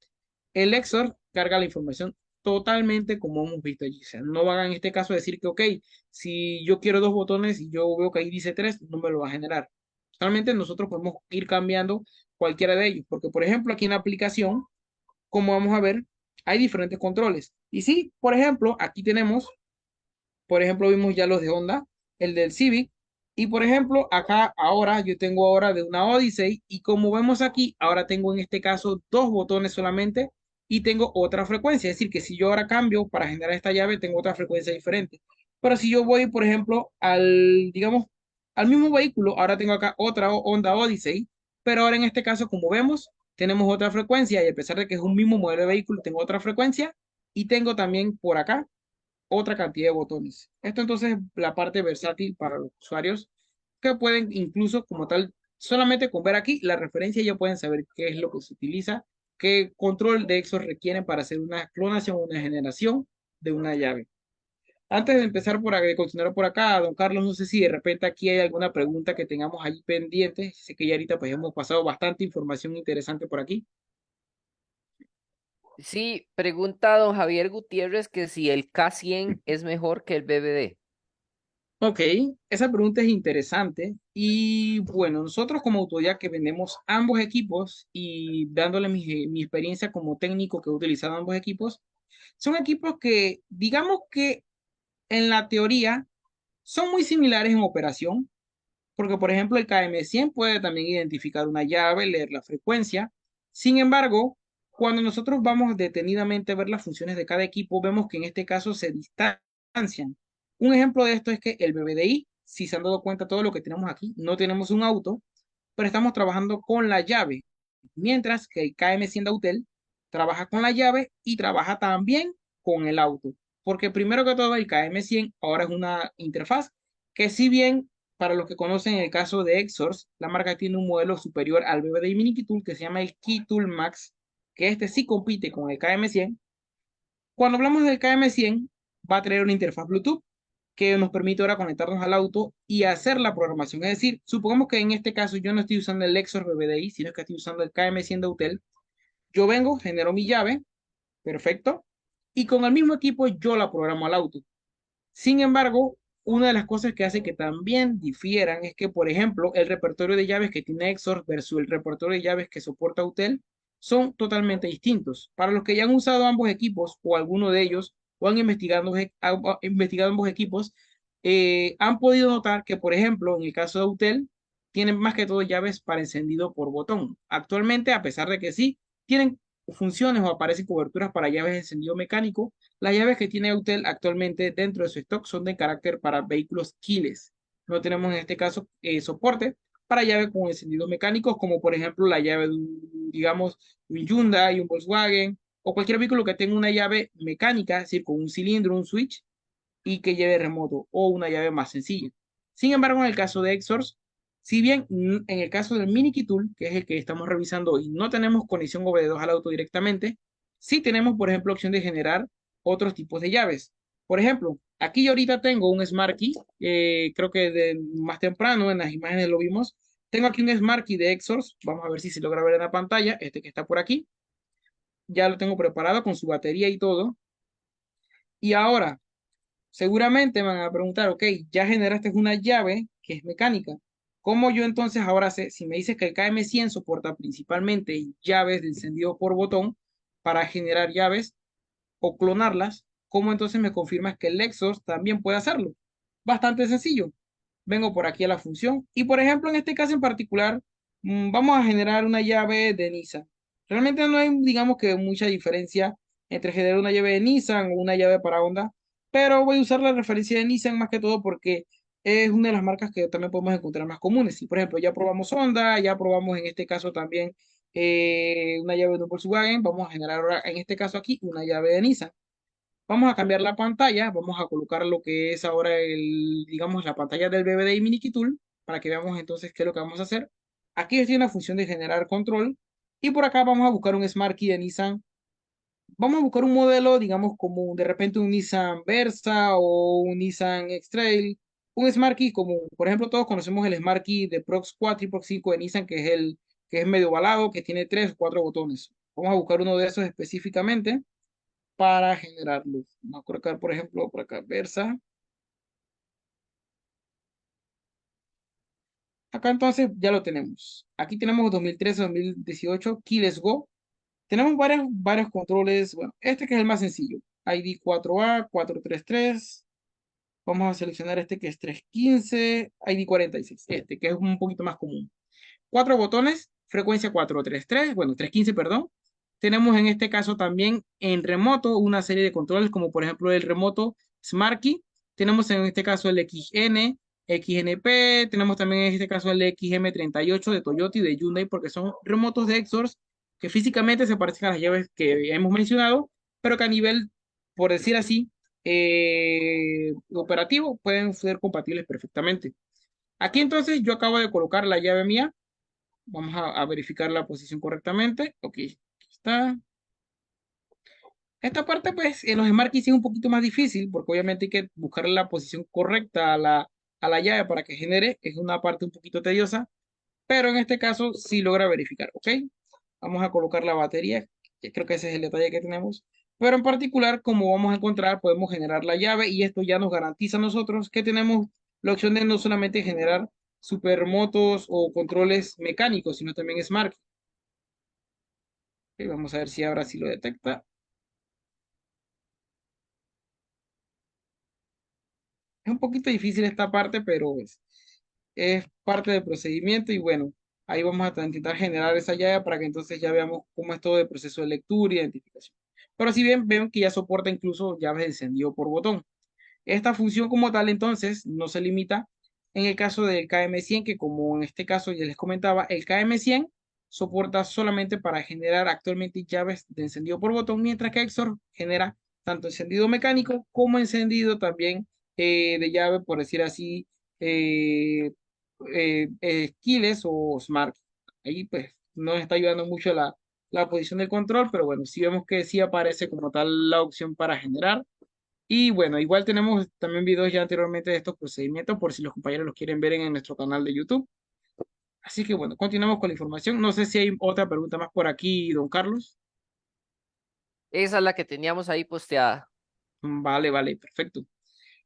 el XOR carga la información totalmente como hemos visto allí. O sea, no van en este caso a decir que, ok, si yo quiero 2 botones y yo veo que ahí dice 3, no me lo va a generar. Realmente nosotros podemos ir cambiando cualquiera de ellos, porque por ejemplo aquí en la aplicación, como vamos a ver, hay diferentes controles. Y sí, por ejemplo, aquí tenemos, por ejemplo, vimos ya los de Honda, el del Civic, y por ejemplo, acá ahora yo tengo ahora de una Odyssey, y como vemos aquí, ahora tengo en este caso 2 botones solamente, y tengo otra frecuencia, es decir, que si yo ahora cambio para generar esta llave, tengo otra frecuencia diferente. Pero si yo voy, por ejemplo, digamos, al mismo vehículo, ahora tengo acá otra Honda Odyssey, pero ahora en este caso, como vemos, tenemos otra frecuencia, y a pesar de que es un mismo modelo de vehículo, tengo otra frecuencia, y tengo también por acá otra cantidad de botones. Esto entonces es la parte versátil para los usuarios que pueden incluso como tal, solamente con ver aquí la referencia ya pueden saber qué es lo que se utiliza, qué control de EXOR requieren para hacer una clonación o una generación de una llave. Antes de empezar de continuar por acá, don Carlos, no sé si de repente aquí hay alguna pregunta que tengamos ahí pendiente. Sé que ya ahorita pues hemos pasado bastante información interesante por aquí. Sí, pregunta don Javier Gutiérrez que si el K100 es mejor que el BBD. Ok, esa pregunta es interesante y bueno, nosotros como autoridad que vendemos ambos equipos y dándole mi experiencia como técnico que he utilizado ambos equipos, son equipos que digamos que en la teoría son muy similares en operación, porque por ejemplo el KM100 puede también identificar una llave, leer la frecuencia. Sin embargo, cuando nosotros vamos detenidamente a ver las funciones de cada equipo, vemos que en este caso se distancian. Un ejemplo de esto es que el BBDI, si se han dado cuenta todo lo que tenemos aquí, no tenemos un auto, pero estamos trabajando con la llave, mientras que el KM100 de Autel trabaja con la llave y trabaja también con el auto, porque primero que todo el KM100 ahora es una interfaz que si bien para los que conocen el caso de Exors, la marca tiene un modelo superior al BBDI Mini Keytool que se llama el Keytool Max, que este sí compite con el KM100. Cuando hablamos del KM100, va a traer una interfaz Bluetooth que nos permite ahora conectarnos al auto y hacer la programación. Es decir, supongamos que en este caso yo no estoy usando el Lexus BBDI, sino que estoy usando el KM100 de Autel. Yo vengo, genero mi llave, perfecto, y con el mismo equipo yo la programo al auto. Sin embargo, una de las cosas que hace que también difieran es que, por ejemplo, el repertorio de llaves que tiene Exor versus el repertorio de llaves que soporta Autel son totalmente distintos. Para los que ya han usado ambos equipos o alguno de ellos o han investigado ambos equipos, han podido notar que, por ejemplo, en el caso de Autel, tienen más que todo llaves para encendido por botón. Actualmente, a pesar de que sí, tienen funciones o aparecen coberturas para llaves de encendido mecánico. Las llaves que tiene Autel actualmente dentro de su stock son de carácter para vehículos keyless. No tenemos en este caso soporte para llaves con encendidos mecánicos, como por ejemplo la llave de un, digamos, un Hyundai, un Volkswagen o cualquier vehículo que tenga una llave mecánica, es decir, con un cilindro, un switch y que lleve remoto o una llave más sencilla. Sin embargo, en el caso de Exors, si bien en el caso del Mini Key Tool, que es el que estamos revisando hoy, no tenemos conexión OBD2 al auto directamente, sí tenemos, por ejemplo, opción de generar otros tipos de llaves. Por ejemplo, aquí yo ahorita tengo un Smart Key, creo que más temprano en las imágenes lo vimos. Tengo aquí un Smart Key de Exors, vamos a ver si se logra ver en la pantalla, este que está por aquí. Ya lo tengo preparado con su batería y todo. Y ahora, seguramente me van a preguntar, ok, ya generaste una llave que es mecánica. ¿Cómo yo entonces ahora sé, si me dices que el KM100 soporta principalmente llaves de encendido por botón para generar llaves o clonarlas, cómo entonces me confirmas que el Lexus también puede hacerlo? Bastante sencillo. Vengo por aquí a la función y por ejemplo en este caso en particular vamos a generar una llave de Nissan. Realmente no hay digamos que mucha diferencia entre generar una llave de Nissan o una llave para Honda, pero voy a usar la referencia de Nissan más que todo porque es una de las marcas que también podemos encontrar más comunes. Si por ejemplo ya probamos Honda, ya probamos en este caso también una llave de un Volkswagen, vamos a generar ahora en este caso aquí una llave de Nissan. Vamos a cambiar la pantalla, vamos a colocar lo que es ahora digamos, la pantalla del BBDI Mini Key Tool para que veamos entonces qué es lo que vamos a hacer. Aquí estoy en la función de generar control y por acá vamos a buscar un Smart Key de Nissan. Vamos a buscar un modelo, digamos, como de repente un Nissan Versa o un Nissan X-Trail, un Smart Key como, por ejemplo, todos conocemos el Smart Key de Prox 4 y Prox 5 de Nissan, que es el que es medio ovalado, que tiene 3 o 4 botones. Vamos a buscar uno de esos específicamente para generar luz. Vamos a colocar, por ejemplo, por acá, Versa. Acá entonces ya lo tenemos. Aquí tenemos 2013-2018, Keyless Go. Tenemos varios controles. Bueno, este que es el más sencillo. ID 4A, 433. Vamos a seleccionar este que es 315, ID 46. Este que es un poquito más común. 4 botones, frecuencia 433, bueno, 315, perdón. Tenemos en este caso también en remoto una serie de controles, como por ejemplo el remoto Smart Key. Tenemos en este caso el XN, XNP, tenemos también en este caso el XM38 de Toyota y de Hyundai, porque son remotos de Exors que físicamente se parecen a las llaves que hemos mencionado, pero que a nivel, por decir así, operativo pueden ser compatibles perfectamente. Aquí entonces yo acabo de colocar la llave mía. Vamos a verificar la posición correctamente. Ok, aquí está. Esta parte, pues, en los Smart Keys es un poquito más difícil porque obviamente hay que buscar la posición correcta a la llave para que genere. Es una parte un poquito tediosa, pero en este caso sí logra verificar. Ok, vamos a colocar la batería, que creo que ese es el detalle que tenemos. Pero en particular, como vamos a encontrar, podemos generar la llave y esto ya nos garantiza a nosotros que tenemos la opción de no solamente generar supermotos o controles mecánicos, sino también Smart. Ok, vamos a ver si ahora sí lo detecta. Es un poquito difícil esta parte, pero es parte del procedimiento y bueno, ahí vamos a intentar generar esa llave para que entonces ya veamos cómo es todo el proceso de lectura y identificación. Pero si bien ven que ya soporta incluso llaves de encendido por botón. Esta función como tal entonces no se limita en el caso del KM100, que como en este caso ya les comentaba, el KM100 soporta solamente para generar actualmente llaves de encendido por botón, mientras que Exor genera tanto encendido mecánico como encendido también de llave, por decir así, eh, keyless o smart. Ahí pues nos está ayudando mucho la posición del control, pero bueno, si vemos que sí aparece como tal la opción para generar. Y bueno, igual tenemos también videos ya anteriormente de estos procedimientos por si los compañeros los quieren ver en nuestro canal de YouTube. Así que bueno, continuamos con la información. No sé si hay otra pregunta más por aquí, don Carlos. Esa es la que teníamos ahí posteada. Vale, vale, perfecto.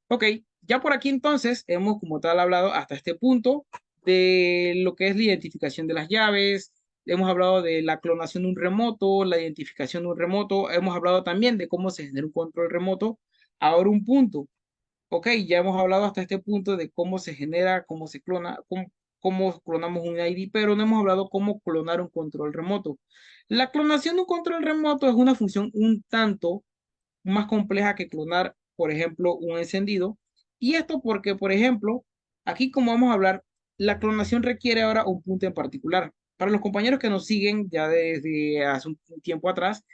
Ok, ya por aquí entonces hemos como tal hablado hasta este punto de lo que es la identificación de las llaves, hemos hablado de la clonación de un remoto, la identificación de un remoto, hemos hablado también de cómo se genera un control remoto. Ahora un punto, ok, ya hemos hablado hasta este punto de cómo se genera, cómo se clona, cómo clonamos un ID, pero no hemos hablado cómo clonar un control remoto. La clonación de un control remoto es una función un tanto más compleja que clonar, por ejemplo, un encendido. Y esto porque, por ejemplo, aquí como vamos a hablar, la clonación requiere ahora un punto en particular. Para los compañeros que nos siguen ya desde hace un tiempo atrás,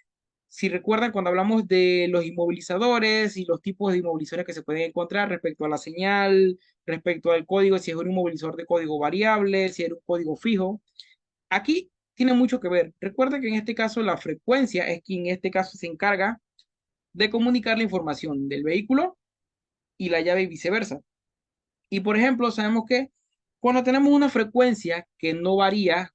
si recuerdan cuando hablamos de los inmovilizadores y los tipos de inmovilizadores que se pueden encontrar respecto a la señal, respecto al código, si es un inmovilizador de código variable, si es un código fijo, aquí tiene mucho que ver. Recuerda que en este caso la frecuencia es quien en este caso se encarga de comunicar la información del vehículo y la llave y viceversa. Y por ejemplo, sabemos que cuando tenemos una frecuencia que no varía,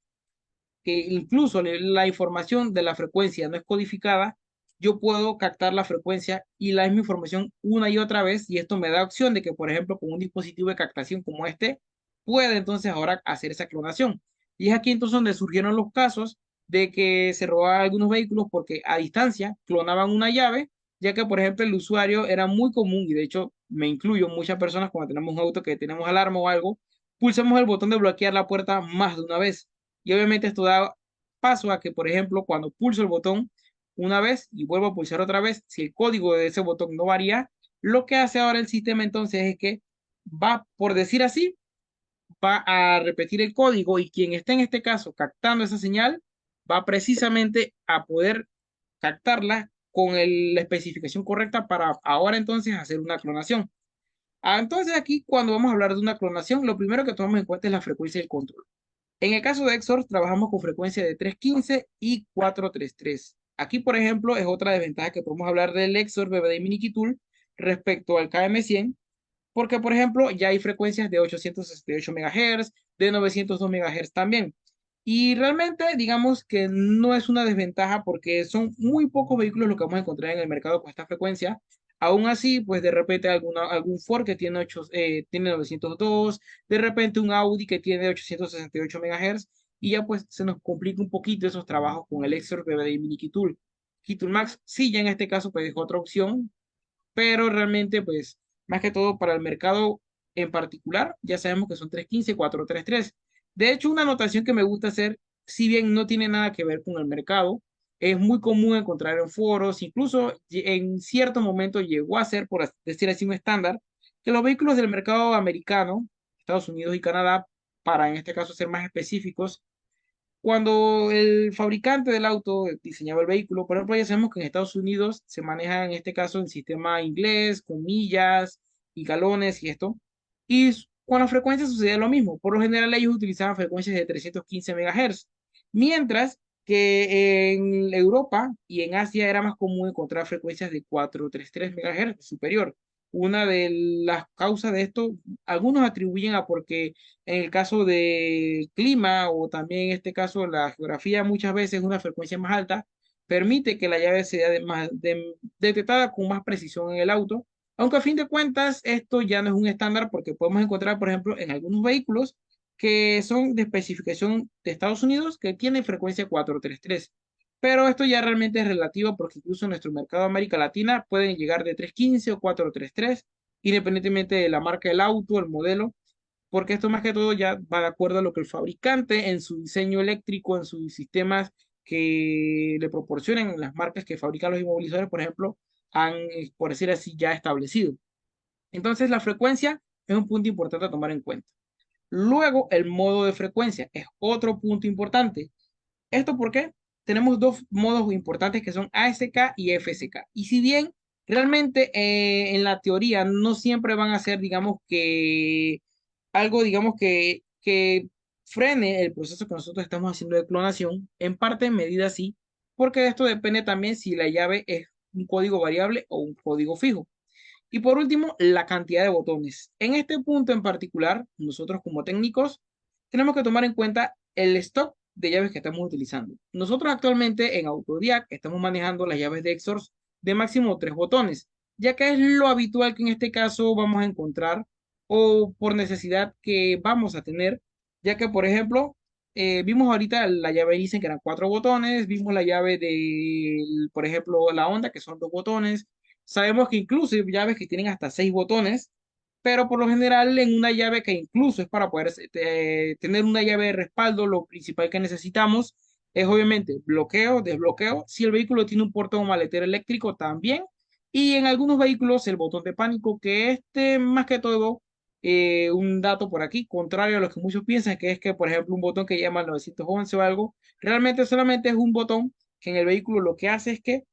que incluso la información de la frecuencia no es codificada, yo puedo captar la frecuencia y la misma información una y otra vez y esto me da opción de que, por ejemplo, con un dispositivo de captación como este, puede entonces ahora hacer esa clonación. Y es aquí entonces donde surgieron los casos de que se robaban algunos vehículos porque a distancia clonaban una llave, ya que, por ejemplo, el usuario era muy común y de hecho me incluyo muchas personas cuando tenemos un auto que tenemos alarma o algo, pulsamos el botón de bloquear la puerta más de una vez. Y obviamente esto da paso a que, por ejemplo, cuando pulso el botón una vez y vuelvo a pulsar otra vez, si el código de ese botón no varía, lo que hace ahora el sistema entonces es que va, por decir así, va a repetir el código y quien esté en este caso captando esa señal va precisamente a poder captarla con la especificación correcta para ahora entonces hacer una clonación. Entonces aquí cuando vamos a hablar de una clonación, lo primero que tomamos en cuenta es la frecuencia del control. En el caso de Exor, trabajamos con frecuencia de 315 y 433. Aquí, por ejemplo, es otra desventaja que podemos hablar del Exor BBD Mini Tool respecto al KM100, porque, por ejemplo, ya hay frecuencias de 868 MHz, de 902 MHz también. Y realmente, digamos que no es una desventaja porque son muy pocos vehículos los que vamos a encontrar en el mercado con esta frecuencia. Aún así, pues de repente algún Ford que tiene, tiene 902, de repente un Audi que tiene 868 MHz, y ya pues se nos complica un poquito esos trabajos con el Exor BBD Mini Keytool. Keytool Max, sí, ya en este caso pues es otra opción, pero realmente, pues, más que todo para el mercado en particular, ya sabemos que son 315, 433. De hecho, una anotación que me gusta hacer, si bien no tiene nada que ver con el mercado, es muy común encontrar en foros, incluso en cierto momento llegó a ser, por decir así, un estándar, que los vehículos del mercado americano, Estados Unidos y Canadá, para en este caso ser más específicos, cuando el fabricante del auto diseñaba el vehículo, por ejemplo, ya sabemos que en Estados Unidos se maneja en este caso el sistema inglés, con millas y galones y esto, y con la frecuencia sucedía lo mismo. Por lo general ellos utilizaban frecuencias de 315 MHz, mientras que en Europa y en Asia era más común encontrar frecuencias de 433 MHz superior. Una de las causas de esto, algunos atribuyen a porque en el caso del clima o también en este caso la geografía muchas veces una frecuencia más alta permite que la llave sea detectada con más precisión en el auto, aunque a fin de cuentas esto ya no es un estándar porque podemos encontrar, por ejemplo, en algunos vehículos que son de especificación de Estados Unidos que tienen frecuencia 433. Pero esto ya realmente es relativo porque incluso en nuestro mercado de América Latina pueden llegar de 315 o 433, independientemente de la marca del auto, el modelo, porque esto más que todo ya va de acuerdo a lo que el fabricante en su diseño eléctrico, en sus sistemas que le proporcionen las marcas que fabrican los inmovilizadores, por ejemplo, han, por decir así, ya establecido. Entonces, la frecuencia es un punto importante a tomar en cuenta. Luego, el modo de frecuencia es otro punto importante. ¿Esto por qué? Tenemos dos modos importantes que son ASK y FSK. Y si bien realmente en la teoría no siempre van a ser, digamos que algo, digamos que frene el proceso que nosotros estamos haciendo de clonación, en parte en medida sí, porque esto depende también si la llave es un código variable o un código fijo. Y por último, la cantidad de botones. En este punto en particular, nosotros como técnicos tenemos que tomar en cuenta el stock de llaves que estamos utilizando. Nosotros actualmente en Autodiac estamos manejando las llaves de Exors de máximo 3 botones, ya que es lo habitual que en este caso vamos a encontrar o por necesidad que vamos a tener, ya que por ejemplo, vimos ahorita la llave dicen que eran 4 botones, vimos la llave de, por ejemplo, la Honda que son 2 botones, sabemos que incluso hay llaves que tienen hasta 6 botones, pero por lo general en una llave que incluso es para poder tener una llave de respaldo, lo principal que necesitamos es obviamente bloqueo, desbloqueo, si el vehículo tiene un portón o maletero eléctrico también, y en algunos vehículos el botón de pánico, que más que todo, un dato por aquí, contrario a lo que muchos piensan, que es que por ejemplo un botón que llama 911 o algo, realmente solamente es un botón que en el vehículo lo que hace es que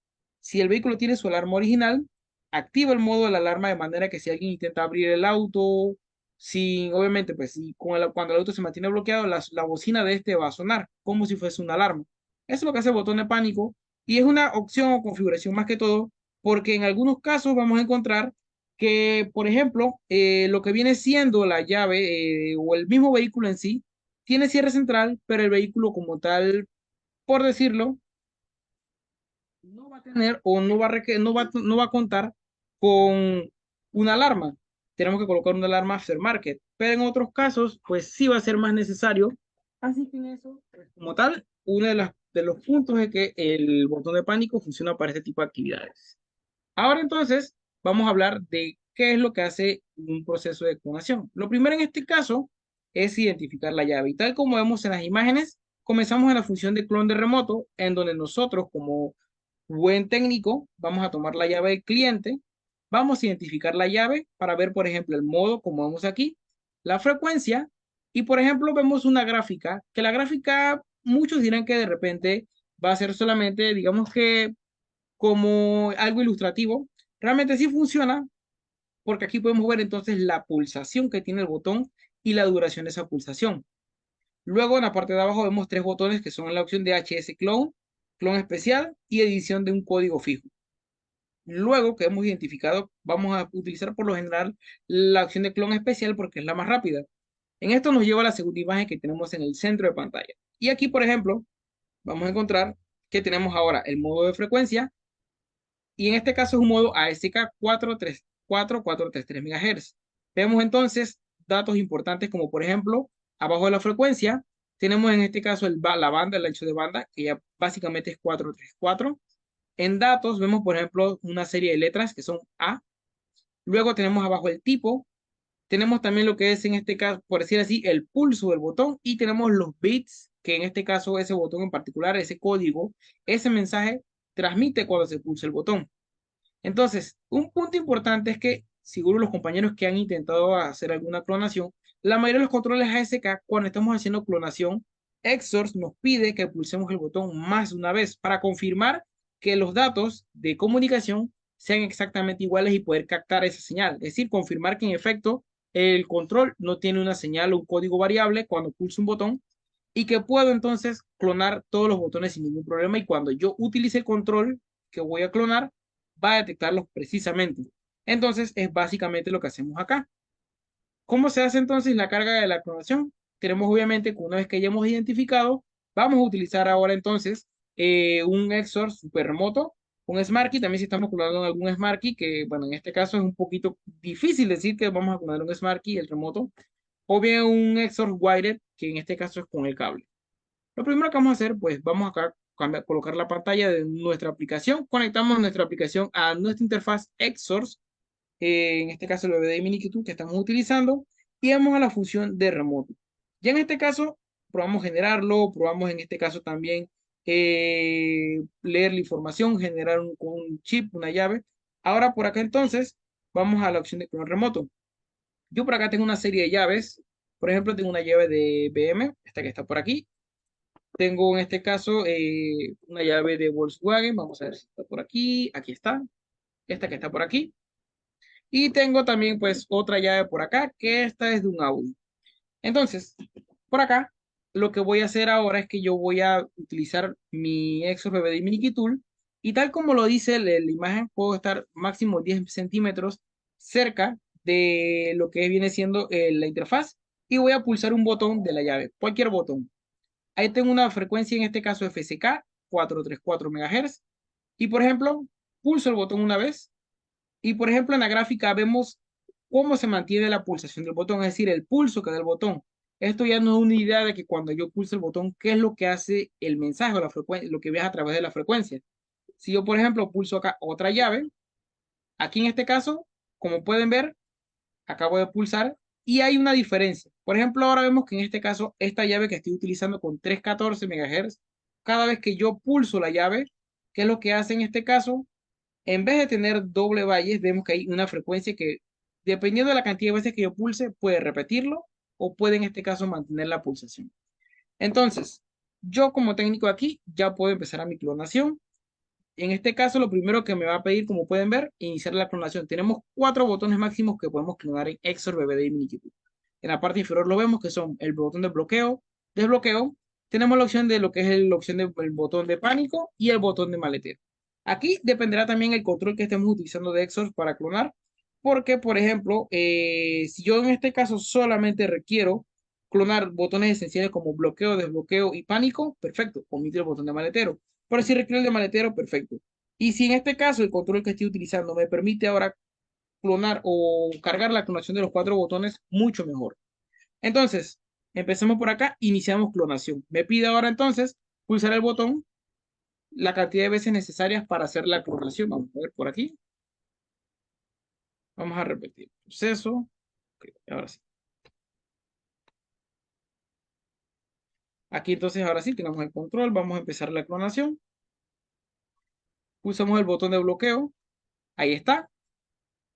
si el vehículo tiene su alarma original, activa el modo de la alarma de manera que si alguien intenta abrir el auto, sin, obviamente, pues cuando el auto se mantiene bloqueado, la bocina de este va a sonar como si fuese una alarma. Eso es lo que hace el botón de pánico y es una opción o configuración más que todo, porque en algunos casos vamos a encontrar que, por ejemplo, lo que viene siendo la llave o el mismo vehículo en sí tiene cierre central, pero el vehículo como tal, por decirlo, no va a tener o no va a contar con una alarma. Tenemos que colocar una alarma aftermarket, pero en otros casos, pues sí va a ser más necesario. Así que en eso, pues, como tal, uno de los puntos es que el botón de pánico funciona para este tipo de actividades. Ahora entonces, vamos a hablar de qué es lo que hace un proceso de clonación. Lo primero en este caso es identificar la llave. Y tal como vemos en las imágenes, comenzamos en la función de clon de remoto, en donde nosotros como buen técnico vamos a tomar la llave del cliente, vamos a identificar la llave para ver, por ejemplo, el modo, como vemos aquí, la frecuencia, y por ejemplo, vemos una gráfica, que la gráfica, muchos dirán que de repente va a ser solamente, digamos que como algo ilustrativo. Realmente sí funciona porque aquí podemos ver entonces la pulsación que tiene el botón y la duración de esa pulsación. Luego en la parte de abajo vemos 3 botones que son la opción de HS Clone, Clon especial y edición de un código fijo. Luego que hemos identificado, vamos a utilizar por lo general la opción de clon especial porque es la más rápida. En esto nos lleva a la segunda imagen que tenemos en el centro de pantalla. Y aquí, por ejemplo, vamos a encontrar que tenemos ahora el modo de frecuencia, y en este caso es un modo ASK 43433 MHz. Vemos entonces datos importantes como por ejemplo, abajo de la frecuencia, tenemos en este caso la banda, el ancho de banda, que ya básicamente es 434. En datos vemos por ejemplo una serie de letras que son A. Luego tenemos abajo el tipo. Tenemos también lo que es en este caso, por decir así, el pulso del botón y tenemos los bits, que en este caso ese botón en particular, ese código, ese mensaje transmite cuando se pulsa el botón. Entonces, un punto importante es que, seguro los compañeros que han intentado hacer alguna clonación, la mayoría de los controles ASK, cuando estamos haciendo clonación, Exors nos pide que pulsemos el botón más de una vez para confirmar que los datos de comunicación sean exactamente iguales y poder captar esa señal. Es decir, confirmar que en efecto el control no tiene una señal o un código variable cuando pulso un botón y que puedo entonces clonar todos los botones sin ningún problema y cuando yo utilice el control que voy a clonar, va a detectarlos precisamente. Entonces, es básicamente lo que hacemos acá. ¿Cómo se hace entonces la carga de la clonación? Tenemos obviamente que una vez que ya hemos identificado, vamos a utilizar ahora entonces un XOR super remoto, un Smart Key, también si estamos clonando en algún Smart Key, que bueno, en este caso es un poquito difícil decir que vamos a clonar un Smart Key, el remoto, o bien un XOR Wired, que en este caso es con el cable. Lo primero que vamos a hacer, pues vamos acá a colocar la pantalla de nuestra aplicación, conectamos nuestra aplicación a nuestra interfaz XORS, en este caso el BBD Mini que estamos utilizando, y vamos a la función de remoto. Ya en este caso, probamos generarlo, probamos en este caso también leer la información, generar un chip, una llave. Ahora por acá entonces, vamos a la opción de clon remoto. Yo por acá tengo una serie de llaves. Por ejemplo, tengo una llave de BM, esta que está por aquí. Tengo en este caso una llave de Volkswagen. Vamos a ver si está por aquí. Aquí está. Esta que está por aquí. Y tengo también pues otra llave por acá, que esta es de un Audi. Entonces, por acá, lo que voy a hacer ahora es que yo voy a utilizar mi Exos BBD Mini Key Tool. Y tal como lo dice la imagen, puedo estar máximo 10 centímetros cerca de lo que viene siendo la interfaz y voy a pulsar un botón de la llave, cualquier botón. Ahí tengo una frecuencia, en este caso FSK, 434 MHz. Y por ejemplo, pulso el botón una vez. Y por ejemplo, en la gráfica vemos cómo se mantiene la pulsación del botón, es decir, el pulso que da el botón. Esto ya no es una idea de que cuando yo pulso el botón, qué es lo que hace el mensaje o la frecuencia, lo que viaja a través de la frecuencia. Si yo, por ejemplo, pulso acá otra llave, aquí en este caso, como pueden ver, acabo de pulsar y hay una diferencia. Por ejemplo, ahora vemos que en este caso, esta llave que estoy utilizando con 314 MHz, cada vez que yo pulso la llave, ¿qué es lo que hace en este caso? En vez de tener doble valles, vemos que hay una frecuencia que, dependiendo de la cantidad de veces que yo pulse, puede repetirlo o puede en este caso mantener la pulsación. Entonces, yo como técnico aquí ya puedo empezar a mi clonación. En este caso, lo primero que me va a pedir, como pueden ver, iniciar la clonación. Tenemos 4 botones máximos que podemos clonar en Exor, BBD y Minikeyboard. En la parte inferior lo vemos que son el botón de bloqueo, desbloqueo. Tenemos la opción de lo que es la opción del botón de pánico y el botón de maletero. Aquí dependerá también el control que estemos utilizando de Exor para clonar, porque, por ejemplo, si yo en este caso solamente requiero clonar botones esenciales como bloqueo, desbloqueo y pánico, perfecto, omito el botón de maletero. Pero si requiero el de maletero, perfecto. Y si en este caso el control que estoy utilizando me permite ahora clonar o cargar la clonación de los 4 botones, mucho mejor. Entonces, empecemos por acá, iniciamos clonación. Me pide ahora entonces pulsar el botón la cantidad de veces necesarias para hacer la clonación. Vamos a ver por aquí. Vamos a repetir el proceso. Ok, ahora sí. Aquí entonces ahora sí tenemos el control. Vamos a empezar la clonación. Pulsamos el botón de bloqueo. Ahí está.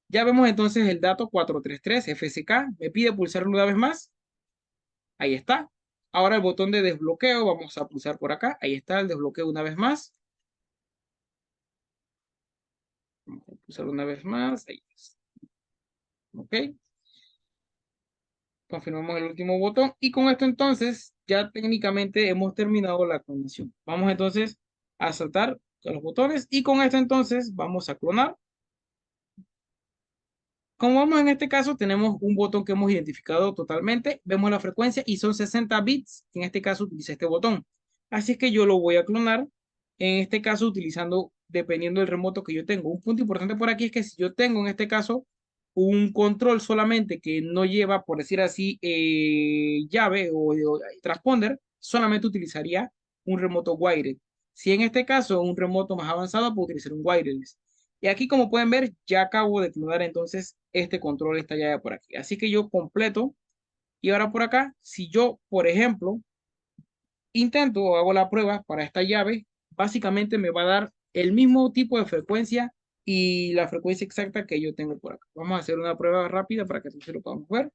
Ya vemos entonces el dato 433 FSK. Me pide pulsarlo una vez más. Ahí está. Ahora el botón de desbloqueo. Vamos a pulsar por acá. Ahí está el desbloqueo una vez más. Vamos a pulsar una vez más. Ahí está. Ok. Confirmamos el último botón. Y con esto entonces ya técnicamente hemos terminado la clonación. Vamos entonces a saltar los botones. Y con esto entonces vamos a clonar. Como vemos en este caso, tenemos un botón que hemos identificado totalmente. Vemos la frecuencia y son 60 bits. En este caso utiliza este botón. Así es que yo lo voy a clonar. En este caso utilizando, dependiendo del remoto que yo tengo. Un punto importante por aquí es que si yo tengo en este caso un control solamente que no lleva, por decir así, llave o transponder, solamente utilizaría un remoto wired. Si en este caso un remoto más avanzado, puedo utilizar un wireless. Y aquí, como pueden ver, ya acabo de clonar entonces este control, esta llave por aquí. Así que yo completo. Y ahora por acá, si yo, por ejemplo, intento o hago la prueba para esta llave, básicamente me va a dar el mismo tipo de frecuencia y la frecuencia exacta que yo tengo por acá. Vamos a hacer una prueba rápida para que entonces lo podamos ver.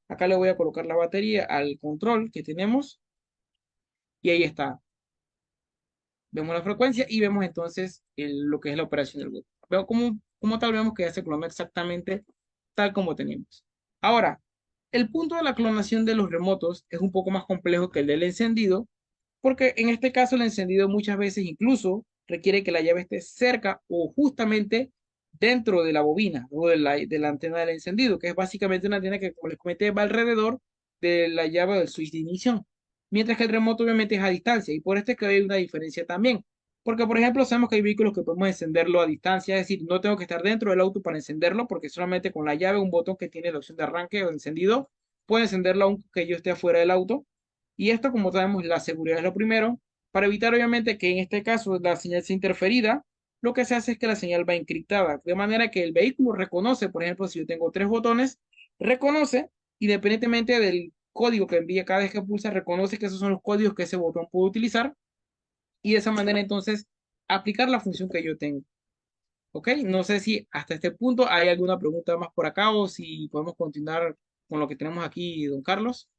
Acá le voy a colocar la batería al control que tenemos y ahí está. Vemos la frecuencia y vemos entonces lo que es la operación del botón. Veo como tal vemos que ya se clonó exactamente tal como teníamos. Ahora, el punto de la clonación de los remotos es un poco más complejo que el del encendido, porque en este caso el encendido muchas veces incluso requiere que la llave esté cerca o justamente dentro de la bobina o de la antena del encendido, que es básicamente una antena que, como les comenté, va alrededor de la llave del switch de ignición. Mientras que el remoto obviamente es a distancia y por este que hay una diferencia también. Porque, por ejemplo, sabemos que hay vehículos que podemos encenderlo a distancia, es decir, no tengo que estar dentro del auto para encenderlo, porque solamente con la llave, un botón que tiene la opción de arranque o encendido, puede encenderlo aunque yo esté afuera del auto. Y esto, como sabemos, la seguridad es lo primero. Para evitar, obviamente, que en este caso la señal sea interferida, lo que se hace es que la señal va encriptada, de manera que el vehículo reconoce, por ejemplo, si yo tengo 3 botones, reconoce, independientemente del código que envía cada vez que pulsa, reconoce que esos son los códigos que ese botón puede utilizar y de esa manera entonces aplicar la función que yo tengo. ¿Ok? No sé si hasta este punto hay alguna pregunta más por acá o si podemos continuar con lo que tenemos aquí, don Carlos.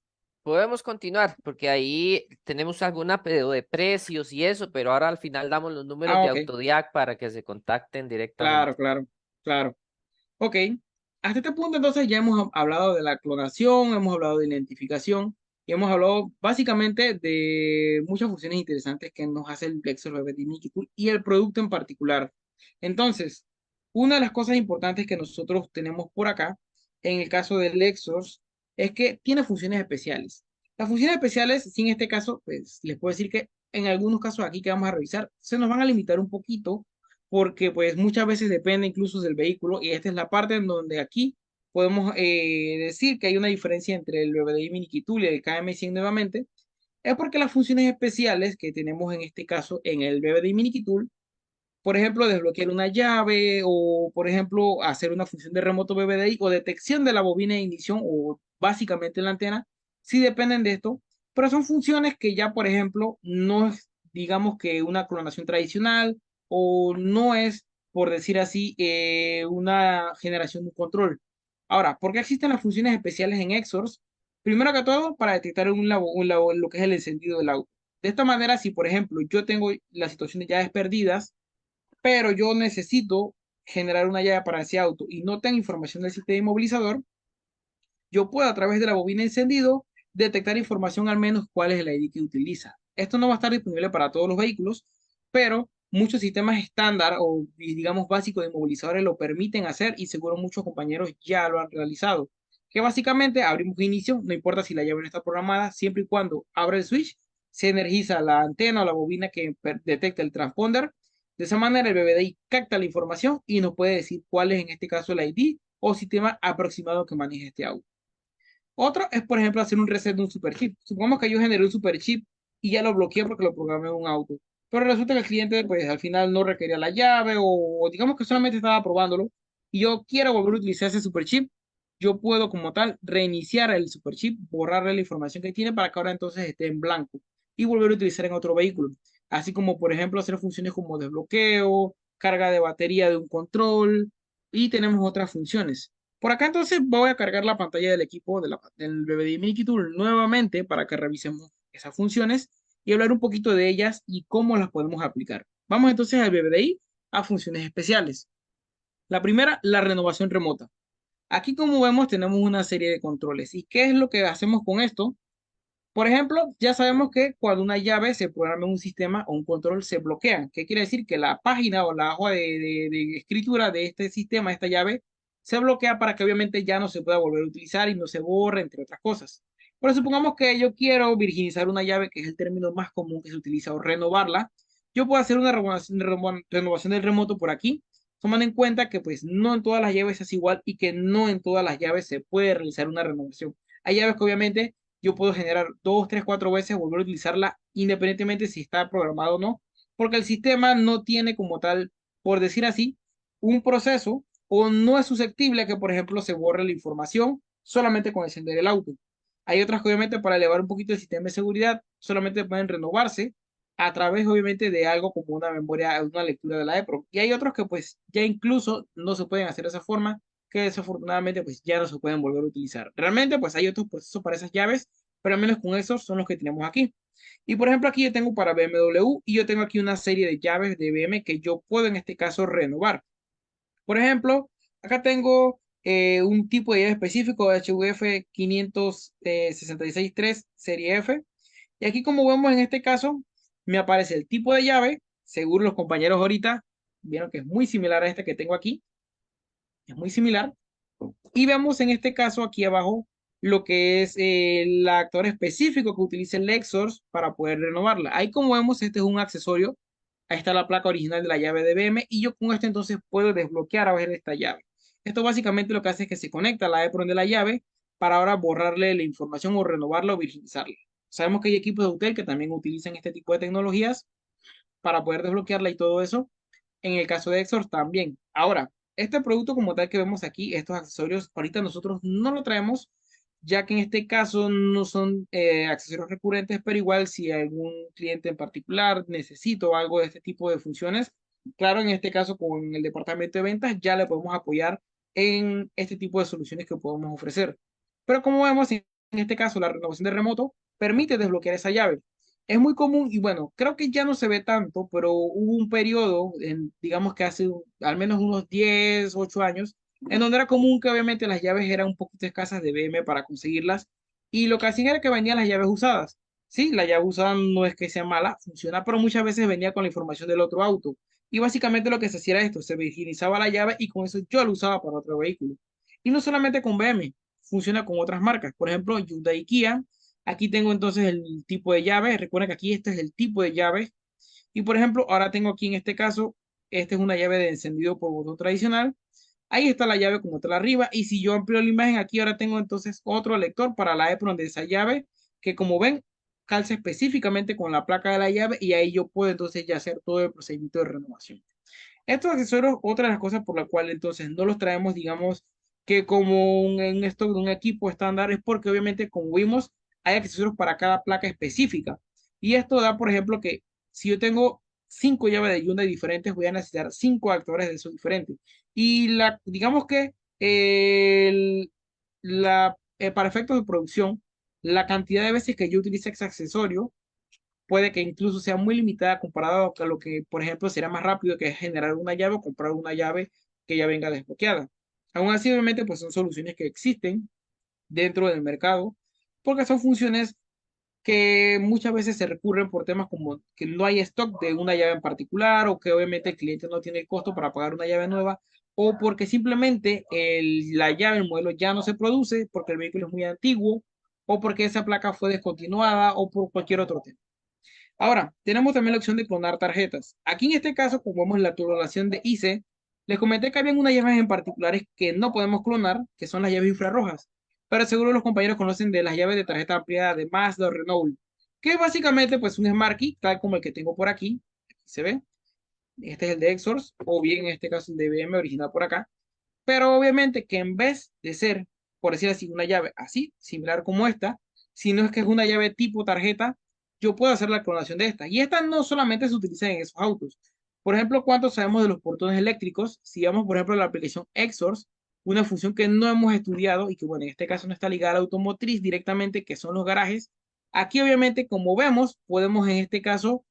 Podemos continuar porque ahí tenemos alguna de precios y eso, pero ahora al final damos los números Ah, de ok. Autodiac para que se contacten Claro, directamente. claro, claro. Ok. Hasta este punto entonces ya hemos hablado de la clonación, hemos hablado de identificación y hemos hablado básicamente de muchas funciones interesantes que nos hace el Plexor BBT Mini Tool y el producto en particular. Entonces, Una de las cosas importantes que nosotros tenemos por acá, en el caso del Lexus, es que tiene funciones especiales. Las funciones especiales, sin este caso, pues les puedo decir que en algunos casos aquí que vamos a revisar, se nos van a limitar un poquito porque pues muchas veces depende incluso del vehículo y esta es la parte en donde aquí podemos decir que hay una diferencia entre el BBDI Mini Kitool y el KM100 nuevamente, es porque las funciones especiales que tenemos en este caso en el BBDI Mini Kitool, por ejemplo, desbloquear una llave o, por ejemplo, hacer una función de remoto BBDI o detección de la bobina de ignición o básicamente la antena, sí dependen de esto, pero son funciones que ya, por ejemplo, no es, digamos que una clonación tradicional o no es, por decir así, una generación de un control. Ahora, ¿por qué existen las funciones especiales en Exors? Primero que todo, para detectar lo que es el encendido del auto. De esta manera, si por ejemplo yo tengo la situación de llaves perdidas, pero yo necesito generar una llave para ese auto y no tengo información del sistema inmovilizador, yo puedo a través de la bobina encendido detectar información al menos cuál es el ID que utiliza. Esto no va a estar disponible para todos los vehículos, pero muchos sistemas estándar o digamos básicos de inmovilizadores lo permiten hacer y seguro muchos compañeros ya lo han realizado. Que básicamente abrimos inicio, no importa si la llave no está programada, siempre y cuando abra el switch, se energiza la antena o la bobina que detecta el transponder. De esa manera el BBDI capta la información y nos puede decir cuál es en este caso el ID o sistema aproximado que maneja este auto. Otro es, por ejemplo, hacer un reset de un superchip. Supongamos que yo generé un superchip y ya lo bloqueé porque lo programé en un auto. Pero resulta que el cliente, pues al final no requería la llave o digamos que solamente estaba probándolo y yo quiero volver a utilizar ese superchip. Yo puedo como tal reiniciar el superchip, borrarle la información que tiene para que ahora entonces esté en blanco y volver a utilizar en otro vehículo. Así como, por ejemplo, hacer funciones como desbloqueo, carga de batería de un control y tenemos otras funciones. Por acá entonces voy a cargar la pantalla del equipo del BBD Mini Tool nuevamente para que revisemos esas funciones y hablar un poquito de ellas y cómo las podemos aplicar. Vamos entonces al BBDI a funciones especiales. La primera, la renovación remota. Aquí como vemos tenemos una serie de controles. ¿Y qué es lo que hacemos con esto? Por ejemplo, ya sabemos que cuando una llave se programa en un sistema o un control se bloquean. ¿Qué quiere decir? Que la página o la hoja de escritura de este sistema, esta llave, se bloquea para que obviamente ya no se pueda volver a utilizar y no se borre, entre otras cosas. Pero supongamos que yo quiero virginizar una llave, que es el término más común que se utiliza, o renovarla. Yo puedo hacer una renovación del remoto por aquí, tomando en cuenta que pues no en todas las llaves es igual y que no en todas las llaves se puede realizar una renovación. Hay llaves que obviamente yo puedo generar dos, tres, cuatro veces, volver a utilizarla independientemente si está programado o no, porque el sistema no tiene como tal, por decir así, un proceso o no es susceptible a que, por ejemplo, se borre la información solamente con encender el auto. Hay otras que obviamente para elevar un poquito el sistema de seguridad solamente pueden renovarse a través obviamente de algo como una memoria, una lectura de la EPROM. Y hay otros que pues ya incluso no se pueden hacer de esa forma, que desafortunadamente pues ya no se pueden volver a utilizar. Realmente pues hay otros procesos para esas llaves, pero al menos con esos son los que tenemos aquí. Y por ejemplo aquí yo tengo para BMW y yo tengo aquí una serie de llaves de BM que yo puedo en este caso renovar. Por ejemplo, acá tengo un tipo de llave específico de HVF 566.3 serie F. Y aquí como vemos en este caso, me aparece el tipo de llave. Seguro los compañeros ahorita vieron que es muy similar a este que tengo aquí. Es muy similar. Y vemos en este caso aquí abajo lo que es el actor específico que utiliza el Lexors para poder renovarla. Ahí como vemos, este es un accesorio. Ahí está la placa original de la llave de BM y yo con esto entonces puedo desbloquear a ver esta llave. Esto básicamente lo que hace es que se conecta a la EPROM de la llave para ahora borrarle la información o renovarla o virginizarla. Sabemos que hay equipos de hotel que también utilizan este tipo de tecnologías para poder desbloquearla y todo eso. En el caso de Exor también. Ahora, este producto como tal que vemos aquí, estos accesorios, ahorita nosotros no lo traemos, ya que en este caso no son accesorios recurrentes, pero igual si algún cliente en particular necesita algo de este tipo de funciones, claro, en este caso con el departamento de ventas ya le podemos apoyar en este tipo de soluciones que podemos ofrecer. Pero como vemos, en este caso la renovación de remoto permite desbloquear esa llave. Es muy común y bueno, creo que ya no se ve tanto, pero hubo un periodo, digamos que hace al menos unos 10 8 años, en donde era común que obviamente las llaves eran un poquito escasas de BM para conseguirlas y lo que hacían era que vendían las llaves usadas. Sí, la llave usada no es que sea mala, funciona, pero muchas veces venía con la información del otro auto. Y básicamente lo que se hacía era esto, se virginizaba la llave y con eso yo lo usaba para otro vehículo. Y no solamente con BM, funciona con otras marcas. Por ejemplo, Hyundai y Kia. Aquí tengo entonces el tipo de llave. Recuerda que aquí este es el tipo de llave. Y por ejemplo, ahora tengo aquí en este caso, esta es una llave de encendido por botón tradicional. Ahí está la llave como tal arriba. Y si yo amplio la imagen, aquí ahora tengo entonces otro lector para la EPROM de esa llave, que como ven, calza específicamente con la placa de la llave y ahí yo puedo entonces ya hacer todo el procedimiento de renovación. Estos accesorios, otra de las cosas por la cual entonces no los traemos, digamos, que como un stock de un equipo estándar, es porque obviamente, como vimos, hay accesorios para cada placa específica. Y esto da, por ejemplo, que si yo tengo 5 llaves de Hyundai diferentes, voy a necesitar 5 adaptadores de esos diferentes. Y digamos que para efectos de producción, la cantidad de veces que yo utilice ese accesorio puede que incluso sea muy limitada comparado a lo que, por ejemplo, será más rápido que generar una llave o comprar una llave que ya venga desbloqueada. Aún así, obviamente, pues son soluciones que existen dentro del mercado, porque son funciones que muchas veces se recurren por temas como que no hay stock de una llave en particular o que obviamente el cliente no tiene el costo para pagar una llave nueva o porque simplemente la llave, el modelo ya no se produce porque el vehículo es muy antiguo o porque esa placa fue descontinuada o por cualquier otro tema. Ahora, tenemos también la opción de clonar tarjetas. Aquí en este caso, como vemos la clonación de IC, les comenté que habían unas llaves en particulares que no podemos clonar, que son las llaves infrarrojas. Pero seguro los compañeros conocen de las llaves de tarjeta ampliada de Mazda o Renault, que básicamente pues un Smart Key, tal como el que tengo por aquí, aquí se ve. Este es el de Exors, o bien en este caso el de BM original por acá. Pero obviamente que en vez de ser, por decir así, una llave así, similar como esta, sino es que es una llave tipo tarjeta, yo puedo hacer la clonación de esta. Y esta no solamente se utiliza en esos autos. Por ejemplo, ¿cuánto sabemos de los portones eléctricos? Si vamos, por ejemplo, a la aplicación Exors, una función que no hemos estudiado y que, bueno, en este caso no está ligada a la automotriz directamente, que son los garajes. Aquí, obviamente, como vemos, podemos en este caso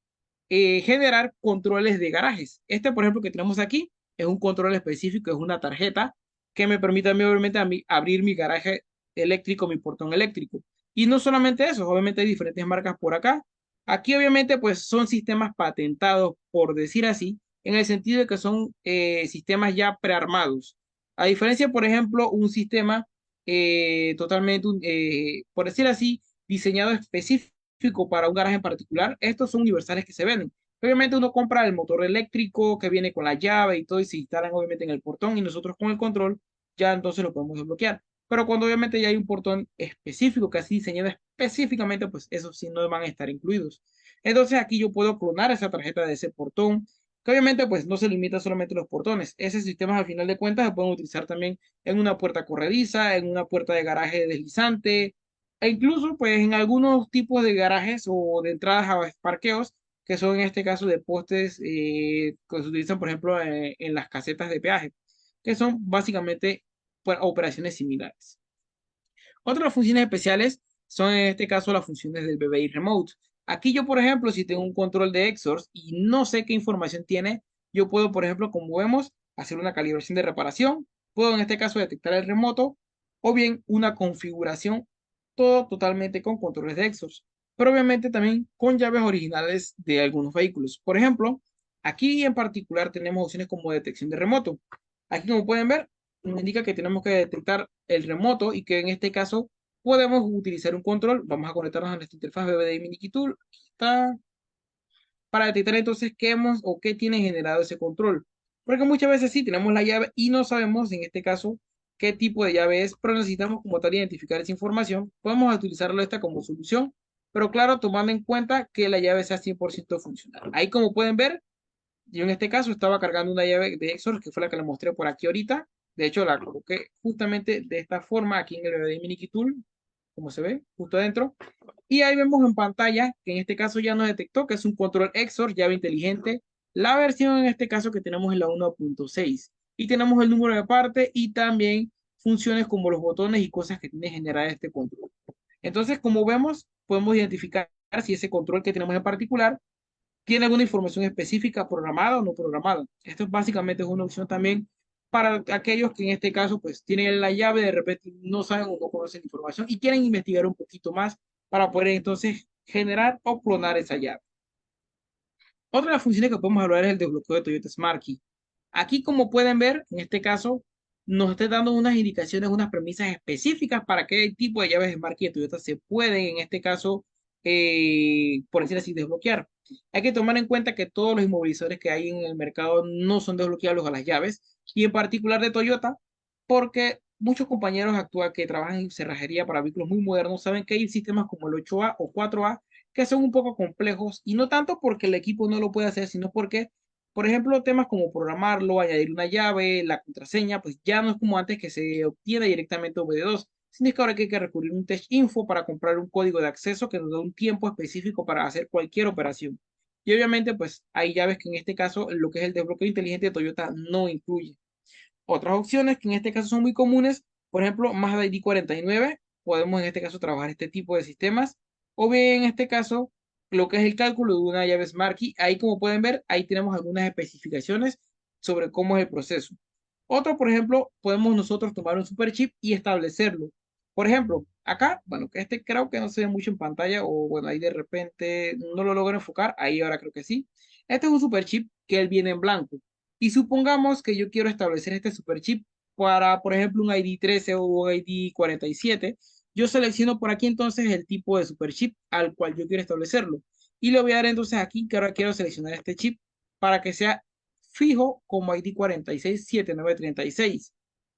generar controles de garajes. Este, por ejemplo, que tenemos aquí, es un control específico, es una tarjeta que me permite a mí, obviamente, abrir mi garaje eléctrico, mi portón eléctrico. Y no solamente eso, obviamente hay diferentes marcas por acá. Aquí, obviamente, pues son sistemas patentados, por decir así, en el sentido de que son sistemas ya prearmados. A diferencia, por ejemplo, un sistema totalmente, por decir así, diseñado específico para un garaje en particular, estos son universales que se venden. Obviamente uno compra el motor eléctrico que viene con la llave y todo y se instalan obviamente en el portón y nosotros con el control ya entonces lo podemos desbloquear. Pero cuando obviamente ya hay un portón específico que así diseñado específicamente, pues esos sí no van a estar incluidos. Entonces aquí yo puedo clonar esa tarjeta de ese portón, que obviamente pues no se limita solamente a los portones. Esos sistemas al final de cuentas se pueden utilizar también en una puerta corrediza, en una puerta de garaje deslizante, e incluso, pues, en algunos tipos de garajes o de entradas a parqueos, que son en este caso de postes que se utilizan, por ejemplo, en las casetas de peaje, que son básicamente pues, operaciones similares. Otras funciones especiales son en este caso las funciones del BBI Remote. Aquí yo, por ejemplo, si tengo un control de Exors y no sé qué información tiene, yo puedo, por ejemplo, como vemos, hacer una calibración de reparación. Puedo en este caso detectar el remoto o bien una configuración, todo totalmente con controles de Exors, pero obviamente también con llaves originales de algunos vehículos. Por ejemplo, aquí en particular tenemos opciones como detección de remoto. Aquí, como pueden ver, nos indica que tenemos que detectar el remoto y que en este caso podemos utilizar un control. Vamos a conectarnos a nuestra interfaz BBDI Mini Tool. Aquí está. Para detectar entonces qué hemos o qué tiene generado ese control. Porque muchas veces sí tenemos la llave y no sabemos en este caso qué tipo de llave es, pero necesitamos como tal identificar esa información. Podemos utilizarlo esta como solución, pero claro, tomando en cuenta que la llave sea 100% funcional. Ahí como pueden ver, yo en este caso estaba cargando una llave de Exor, que fue la que les mostré por aquí ahorita. De hecho, la coloqué justamente de esta forma aquí en el BBD Mini Tool, como se ve, justo adentro. Y ahí vemos en pantalla que en este caso ya nos detectó que es un control Exor, llave inteligente. La versión en este caso que tenemos es la 1.6. Y tenemos el número de parte y también funciones como los botones y cosas que tiene generar este control. Entonces, como vemos, podemos identificar si ese control que tenemos en particular tiene alguna información específica programada o no programada. Esto es básicamente es una opción también para aquellos que en este caso pues tienen la llave, de repente no saben o no conocen la información y quieren investigar un poquito más para poder entonces generar o clonar esa llave. Otra de las funciones que podemos hablar es el desbloqueo de Toyota Smart Key. Aquí, como pueden ver, en este caso, nos está dando unas indicaciones, unas premisas específicas para qué tipo de llaves Smart Key de Toyota se pueden, en este caso, por decir así, desbloquear. Hay que tomar en cuenta que todos los inmovilizadores que hay en el mercado no son desbloqueables a las llaves, y en particular de Toyota, porque muchos compañeros actuales que trabajan en cerrajería para vehículos muy modernos saben que hay sistemas como el 8A o 4A que son un poco complejos, y no tanto porque el equipo no lo puede hacer, sino porque, por ejemplo, temas como programarlo, añadir una llave, la contraseña, pues ya no es como antes que se obtiene directamente OBD2, sino que ahora hay que recurrir a un test info para comprar un código de acceso que nos da un tiempo específico para hacer cualquier operación. Y obviamente, pues hay llaves que en este caso, lo que es el desbloqueo inteligente de Toyota no incluye. Otras opciones que en este caso son muy comunes, por ejemplo, Mazda ID 49, podemos en este caso trabajar este tipo de sistemas, o bien en este caso, lo que es el cálculo de una llave Smart Key. Ahí, como pueden ver, ahí tenemos algunas especificaciones sobre cómo es el proceso. Otro, por ejemplo, podemos nosotros tomar un superchip y establecerlo. Por ejemplo, acá, bueno, que este creo que no se ve mucho en pantalla, o bueno, ahí de repente no lo logro enfocar, ahí ahora creo que sí. Este es un superchip que él viene en blanco. Y supongamos que yo quiero establecer este superchip para, por ejemplo, un ID 13 o un ID 47. Yo selecciono por aquí entonces el tipo de superchip al cual yo quiero establecerlo. Y le voy a dar entonces aquí que ahora quiero seleccionar este chip para que sea fijo como ID 467936.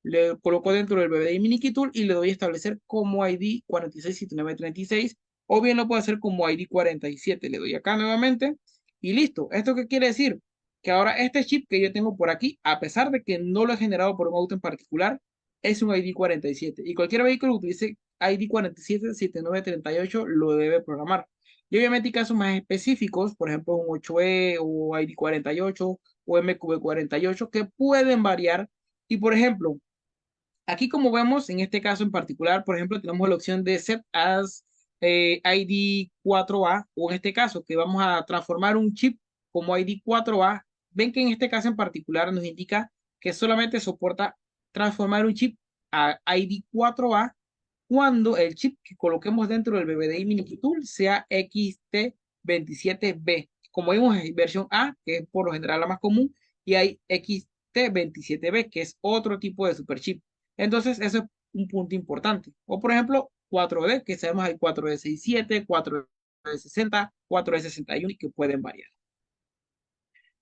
Le coloco dentro del BBDI Mini Tool y le doy a establecer como ID 467936, o bien lo puedo hacer como ID 47. Le doy acá nuevamente y listo. ¿Esto qué quiere decir? Que ahora este chip que yo tengo por aquí, a pesar de que no lo he generado por un auto en particular, es un ID 47. Y cualquier vehículo que utilice ID 477938 lo debe programar. Y obviamente hay casos más específicos, por ejemplo un 8E o ID 48 o MQB 48, que pueden variar. Y por ejemplo, aquí como vemos, en este caso en particular, por ejemplo, tenemos la opción de Set as ID 4A, o en este caso que vamos a transformar un chip como ID 4A. Ven que en este caso en particular nos indica que solamente soporta transformar un chip a ID 4A cuando el chip que coloquemos dentro del BBDI Mini Tool sea XT27B. Como vimos, hay versión A, que es por lo general la más común, y hay XT27B, que es otro tipo de superchip. Entonces, eso es un punto importante. O por ejemplo, 4D, que sabemos hay 4D67, 4D60, 4D61 y que pueden variar.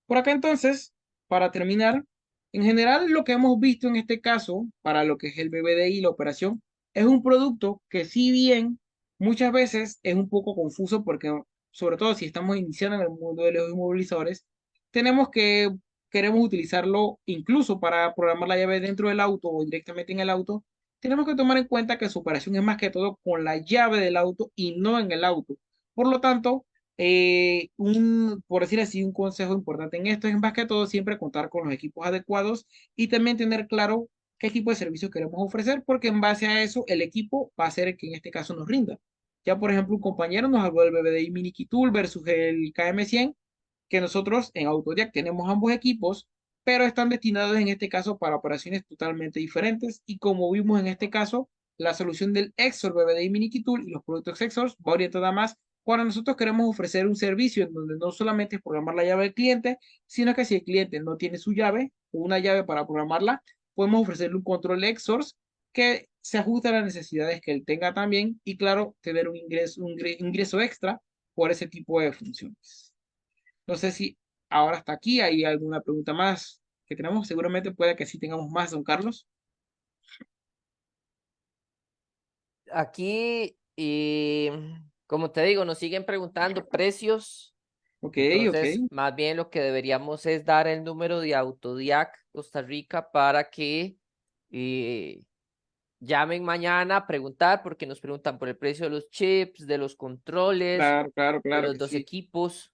Por acá entonces, para terminar, en general lo que hemos visto en este caso, para lo que es el BBDI, la operación, es un producto que si bien muchas veces es un poco confuso porque, sobre todo si estamos iniciando en el mundo de los inmovilizadores, tenemos que, queremos utilizarlo incluso para programar la llave dentro del auto o directamente en el auto, tenemos que tomar en cuenta que su operación es más que todo con la llave del auto y no en el auto. Por lo tanto, por decir así, un consejo importante en esto es más que todo siempre contar con los equipos adecuados y también tener claro qué tipo de servicio queremos ofrecer, porque en base a eso el equipo va a ser el que en este caso nos rinda. Ya por ejemplo, un compañero nos habló del BBDI Mini Key Tool versus el KM100, que nosotros en Autodiac tenemos ambos equipos, pero están destinados en este caso para operaciones totalmente diferentes, y como vimos en este caso, la solución del Exor BBDI Mini Key Tool y los productos Exors va orientada más cuando nosotros queremos ofrecer un servicio en donde no solamente es programar la llave del cliente, sino que si el cliente no tiene su llave o una llave para programarla, podemos ofrecerle un control Exors que se ajuste a las necesidades que él tenga también, y claro, tener un ingreso extra por ese tipo de funciones. No sé si ahora hasta aquí hay alguna pregunta más que tenemos. Seguramente puede que sí tengamos más, don Carlos. Aquí, como te digo, nos siguen preguntando precios. Ok, ok. Entonces, más bien lo que deberíamos es dar el número de Autodiac Costa Rica para que eh, llamen mañana a preguntar, porque nos preguntan por el precio de los chips, de los controles, Claro, claro, de claro los que dos sí. equipos.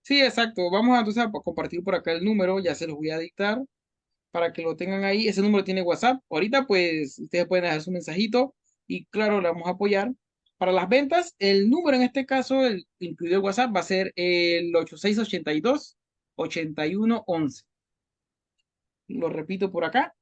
Sí, exacto. Vamos entonces a compartir por acá el número. Ya se los voy a dictar para que lo tengan ahí. Ese número tiene WhatsApp. Ahorita, pues, ustedes pueden dejar su mensajito y claro, le vamos a apoyar. Para las ventas, el número en este caso, incluido el WhatsApp, va a ser el 8682-8111. Lo repito por acá: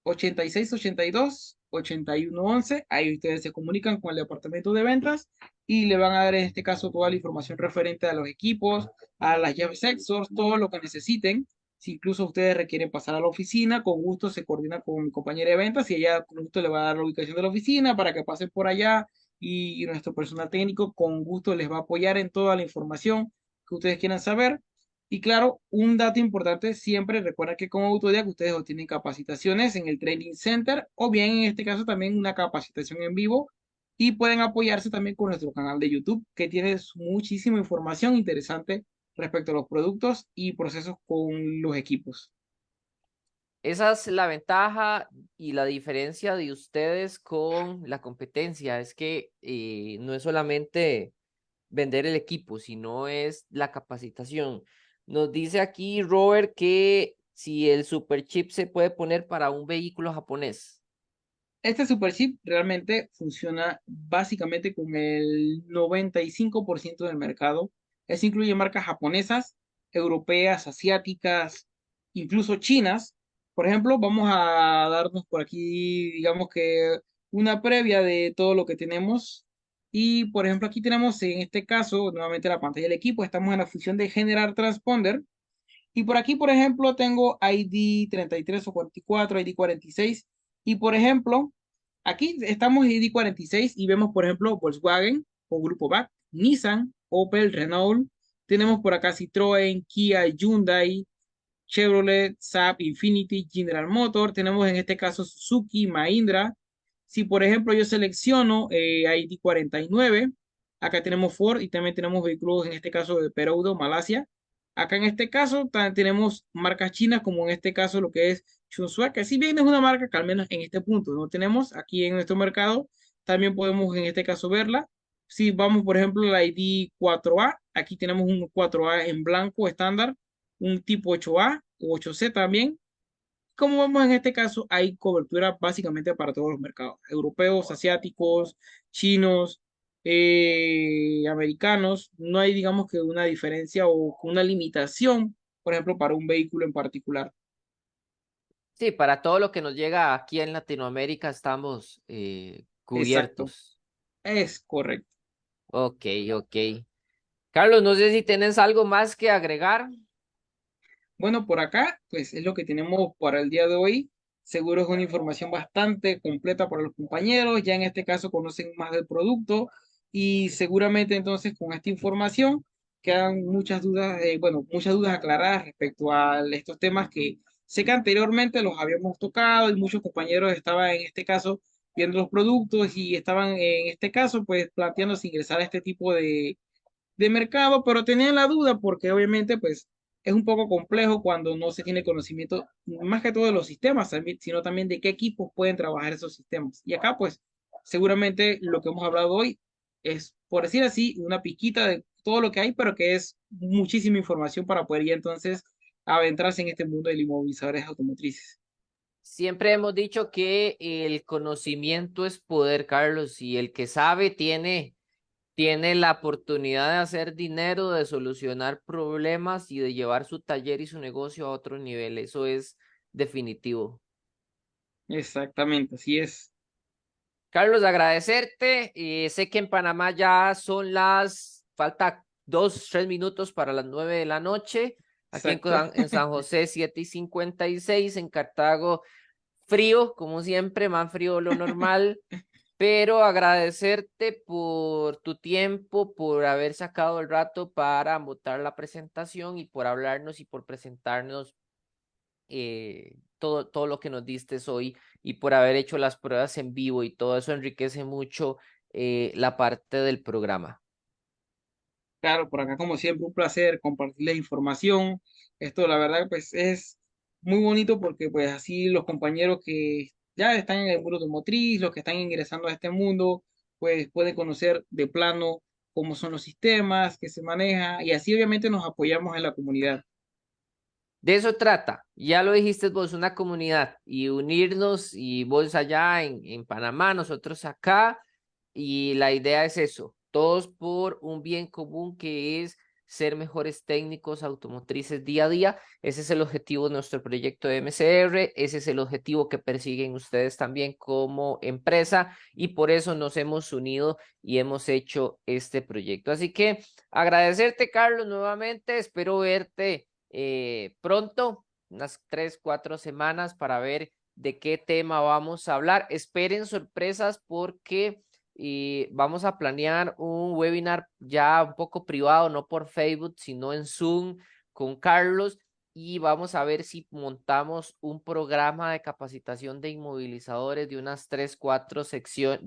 8682-8111. Ahí ustedes se comunican con el departamento de ventas y le van a dar en este caso toda la información referente a los equipos, a las llaves sensors, todo lo que necesiten. Si incluso ustedes requieren pasar a la oficina, con gusto se coordina con mi compañera de ventas y ella con gusto le va a dar la ubicación de la oficina para que pasen por allá y nuestro personal técnico con gusto les va a apoyar en toda la información que ustedes quieran saber. Y claro, un dato importante, siempre recuerda que como Autodidac ustedes obtienen capacitaciones en el Training Center o bien en este caso también una capacitación en vivo y pueden apoyarse también con nuestro canal de YouTube que tiene muchísima información interesante respecto a los productos y procesos con los equipos. Esa es la ventaja y la diferencia de ustedes con la competencia. Es que no es solamente vender el equipo, sino es la capacitación. Nos dice aquí Robert que si el superchip se puede poner para un vehículo japonés. Este super chip realmente funciona básicamente con el 95% del mercado. Eso incluye marcas japonesas, europeas, asiáticas, incluso chinas. Por ejemplo, vamos a darnos por aquí, digamos que una previa de todo lo que tenemos. Y por ejemplo, aquí tenemos en este caso nuevamente la pantalla del equipo. Estamos en la función de generar transponder. Y por aquí, por ejemplo, tengo ID 33 o 44, ID 46. Y por ejemplo, aquí estamos en ID 46 y vemos, por ejemplo, Volkswagen o Grupo BAC, Nissan, Opel, Renault. Tenemos por acá Citroën, Kia, Hyundai, Chevrolet, Saab, Infiniti, General Motor. Tenemos en este caso Suzuki, Mahindra. Si por ejemplo yo selecciono ID 49, acá tenemos Ford y también tenemos vehículos en este caso de Peroudo, Malasia. Acá en este caso tenemos marcas chinas como en este caso lo que es Chunsua, que si bien es una marca que al menos en este punto no tenemos aquí en nuestro mercado, también podemos en este caso verla. Si vamos por ejemplo a la ID 4A, aquí tenemos un 4A en blanco estándar, un tipo 8A o 8C también. Como vemos en este caso, hay cobertura básicamente para todos los mercados, europeos, asiáticos, chinos, americanos. No hay, digamos que una diferencia o una limitación, por ejemplo, para un vehículo en particular. Sí, para todo lo que nos llega aquí en Latinoamérica estamos Exacto, cubiertos. es correcto. Ok, ok. Carlos, no sé si tienes algo más que agregar. Bueno, por acá, pues es lo que tenemos para el día de hoy. Seguro es una información bastante completa para los compañeros. Ya en este caso conocen más del producto y seguramente entonces con esta información quedan muchas dudas, bueno, muchas dudas aclaradas respecto a estos temas que sé que anteriormente los habíamos tocado y muchos compañeros estaban en este caso viendo los productos y estaban en este caso pues planteándose ingresar a este tipo de mercado, pero tenían la duda porque obviamente pues es un poco complejo cuando no se tiene conocimiento más que todo de los sistemas, sino también de qué equipos pueden trabajar esos sistemas. Y acá pues seguramente lo que hemos hablado hoy es, por decir así, una pizquita de todo lo que hay, pero que es muchísima información para poder ya entonces adentrarse en este mundo de inmovilizadores automotrices. Siempre hemos dicho que el conocimiento es poder, Carlos, y el que sabe tiene la oportunidad de hacer dinero, de solucionar problemas y de llevar su taller y su negocio a otro nivel. Eso es definitivo. Exactamente, así es. Carlos, agradecerte. Sé que en Panamá ya son falta 2, 3 minutos para las 9 de la noche. Aquí Exacto. En San José, 7:56. En Cartago, frío, como siempre, más frío de lo normal. Pero agradecerte por tu tiempo, por haber sacado el rato para montar la presentación y por hablarnos y por presentarnos todo lo que nos diste hoy y por haber hecho las pruebas en vivo y todo eso enriquece mucho la parte del programa. Claro, por acá como siempre un placer compartirles información. Esto la verdad pues es muy bonito porque pues así los compañeros que ya están en el mundo automotriz, los que están ingresando a este mundo, pues pueden conocer de plano cómo son los sistemas que se maneja y así obviamente nos apoyamos en la comunidad. De eso trata, ya lo dijiste vos, una comunidad y unirnos y vos allá en Panamá, nosotros acá y la idea es eso, todos por un bien común que es ser mejores técnicos automotrices día a día. Ese es el objetivo de nuestro proyecto de MCR, ese es el objetivo que persiguen ustedes también como empresa y por eso nos hemos unido y hemos hecho este proyecto. Así que agradecerte, Carlos, nuevamente. Espero verte pronto, unas 3, 4 semanas para ver de qué tema vamos a hablar. Esperen sorpresas porque vamos a planear un webinar ya un poco privado, no por Facebook, sino en Zoom con Carlos y vamos a ver si montamos un programa de capacitación de inmovilizadores de unas 3, 4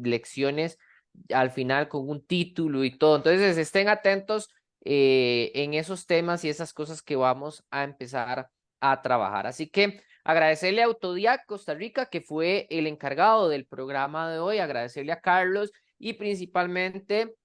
lecciones al final con un título y todo. Entonces estén atentos en esos temas y esas cosas que vamos a empezar a trabajar. Así que agradecerle a Autodiac Costa Rica, que fue el encargado del programa de hoy, agradecerle a Carlos y principalmente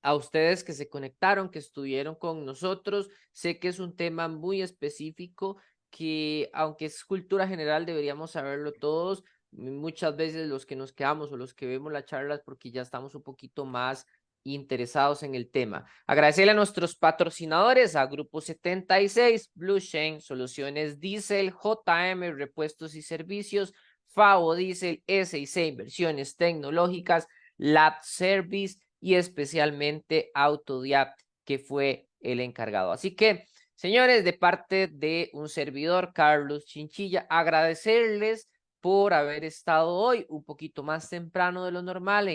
a ustedes que se conectaron, que estuvieron con nosotros. Sé que es un tema muy específico que, aunque es cultura general, deberíamos saberlo todos. Muchas veces los que nos quedamos o los que vemos las charlas porque ya estamos un poquito más interesados en el tema. Agradecerle a nuestros patrocinadores, a Grupo 76, Blue Chain, Soluciones Diesel, JM, Repuestos y Servicios, FAO Diesel, S&C Inversiones Tecnológicas, Lab Service y especialmente Autodiap, que fue el encargado. Así que, señores, de parte de un servidor, Carlos Chinchilla, agradecerles por haber estado hoy un poquito más temprano de lo normal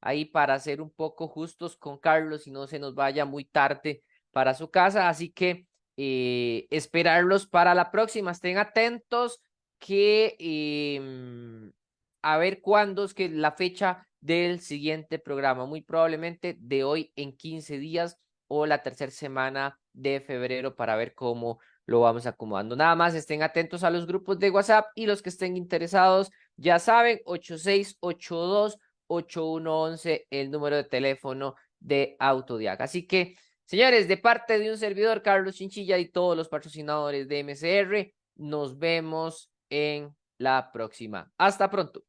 ahí para ser un poco justos con Carlos y no se nos vaya muy tarde para su casa. Así que esperarlos para la próxima. Estén atentos que a ver cuándo es que la fecha del siguiente programa, muy probablemente de hoy en 15 días o la tercera semana de febrero para ver cómo lo vamos acomodando. Nada más estén atentos a los grupos de WhatsApp y los que estén interesados, ya saben, 8682-8111, el número de teléfono de Autodiac. Así que, señores, de parte de un servidor, Carlos Chinchilla y todos los patrocinadores de MCR, nos vemos en la próxima. Hasta pronto.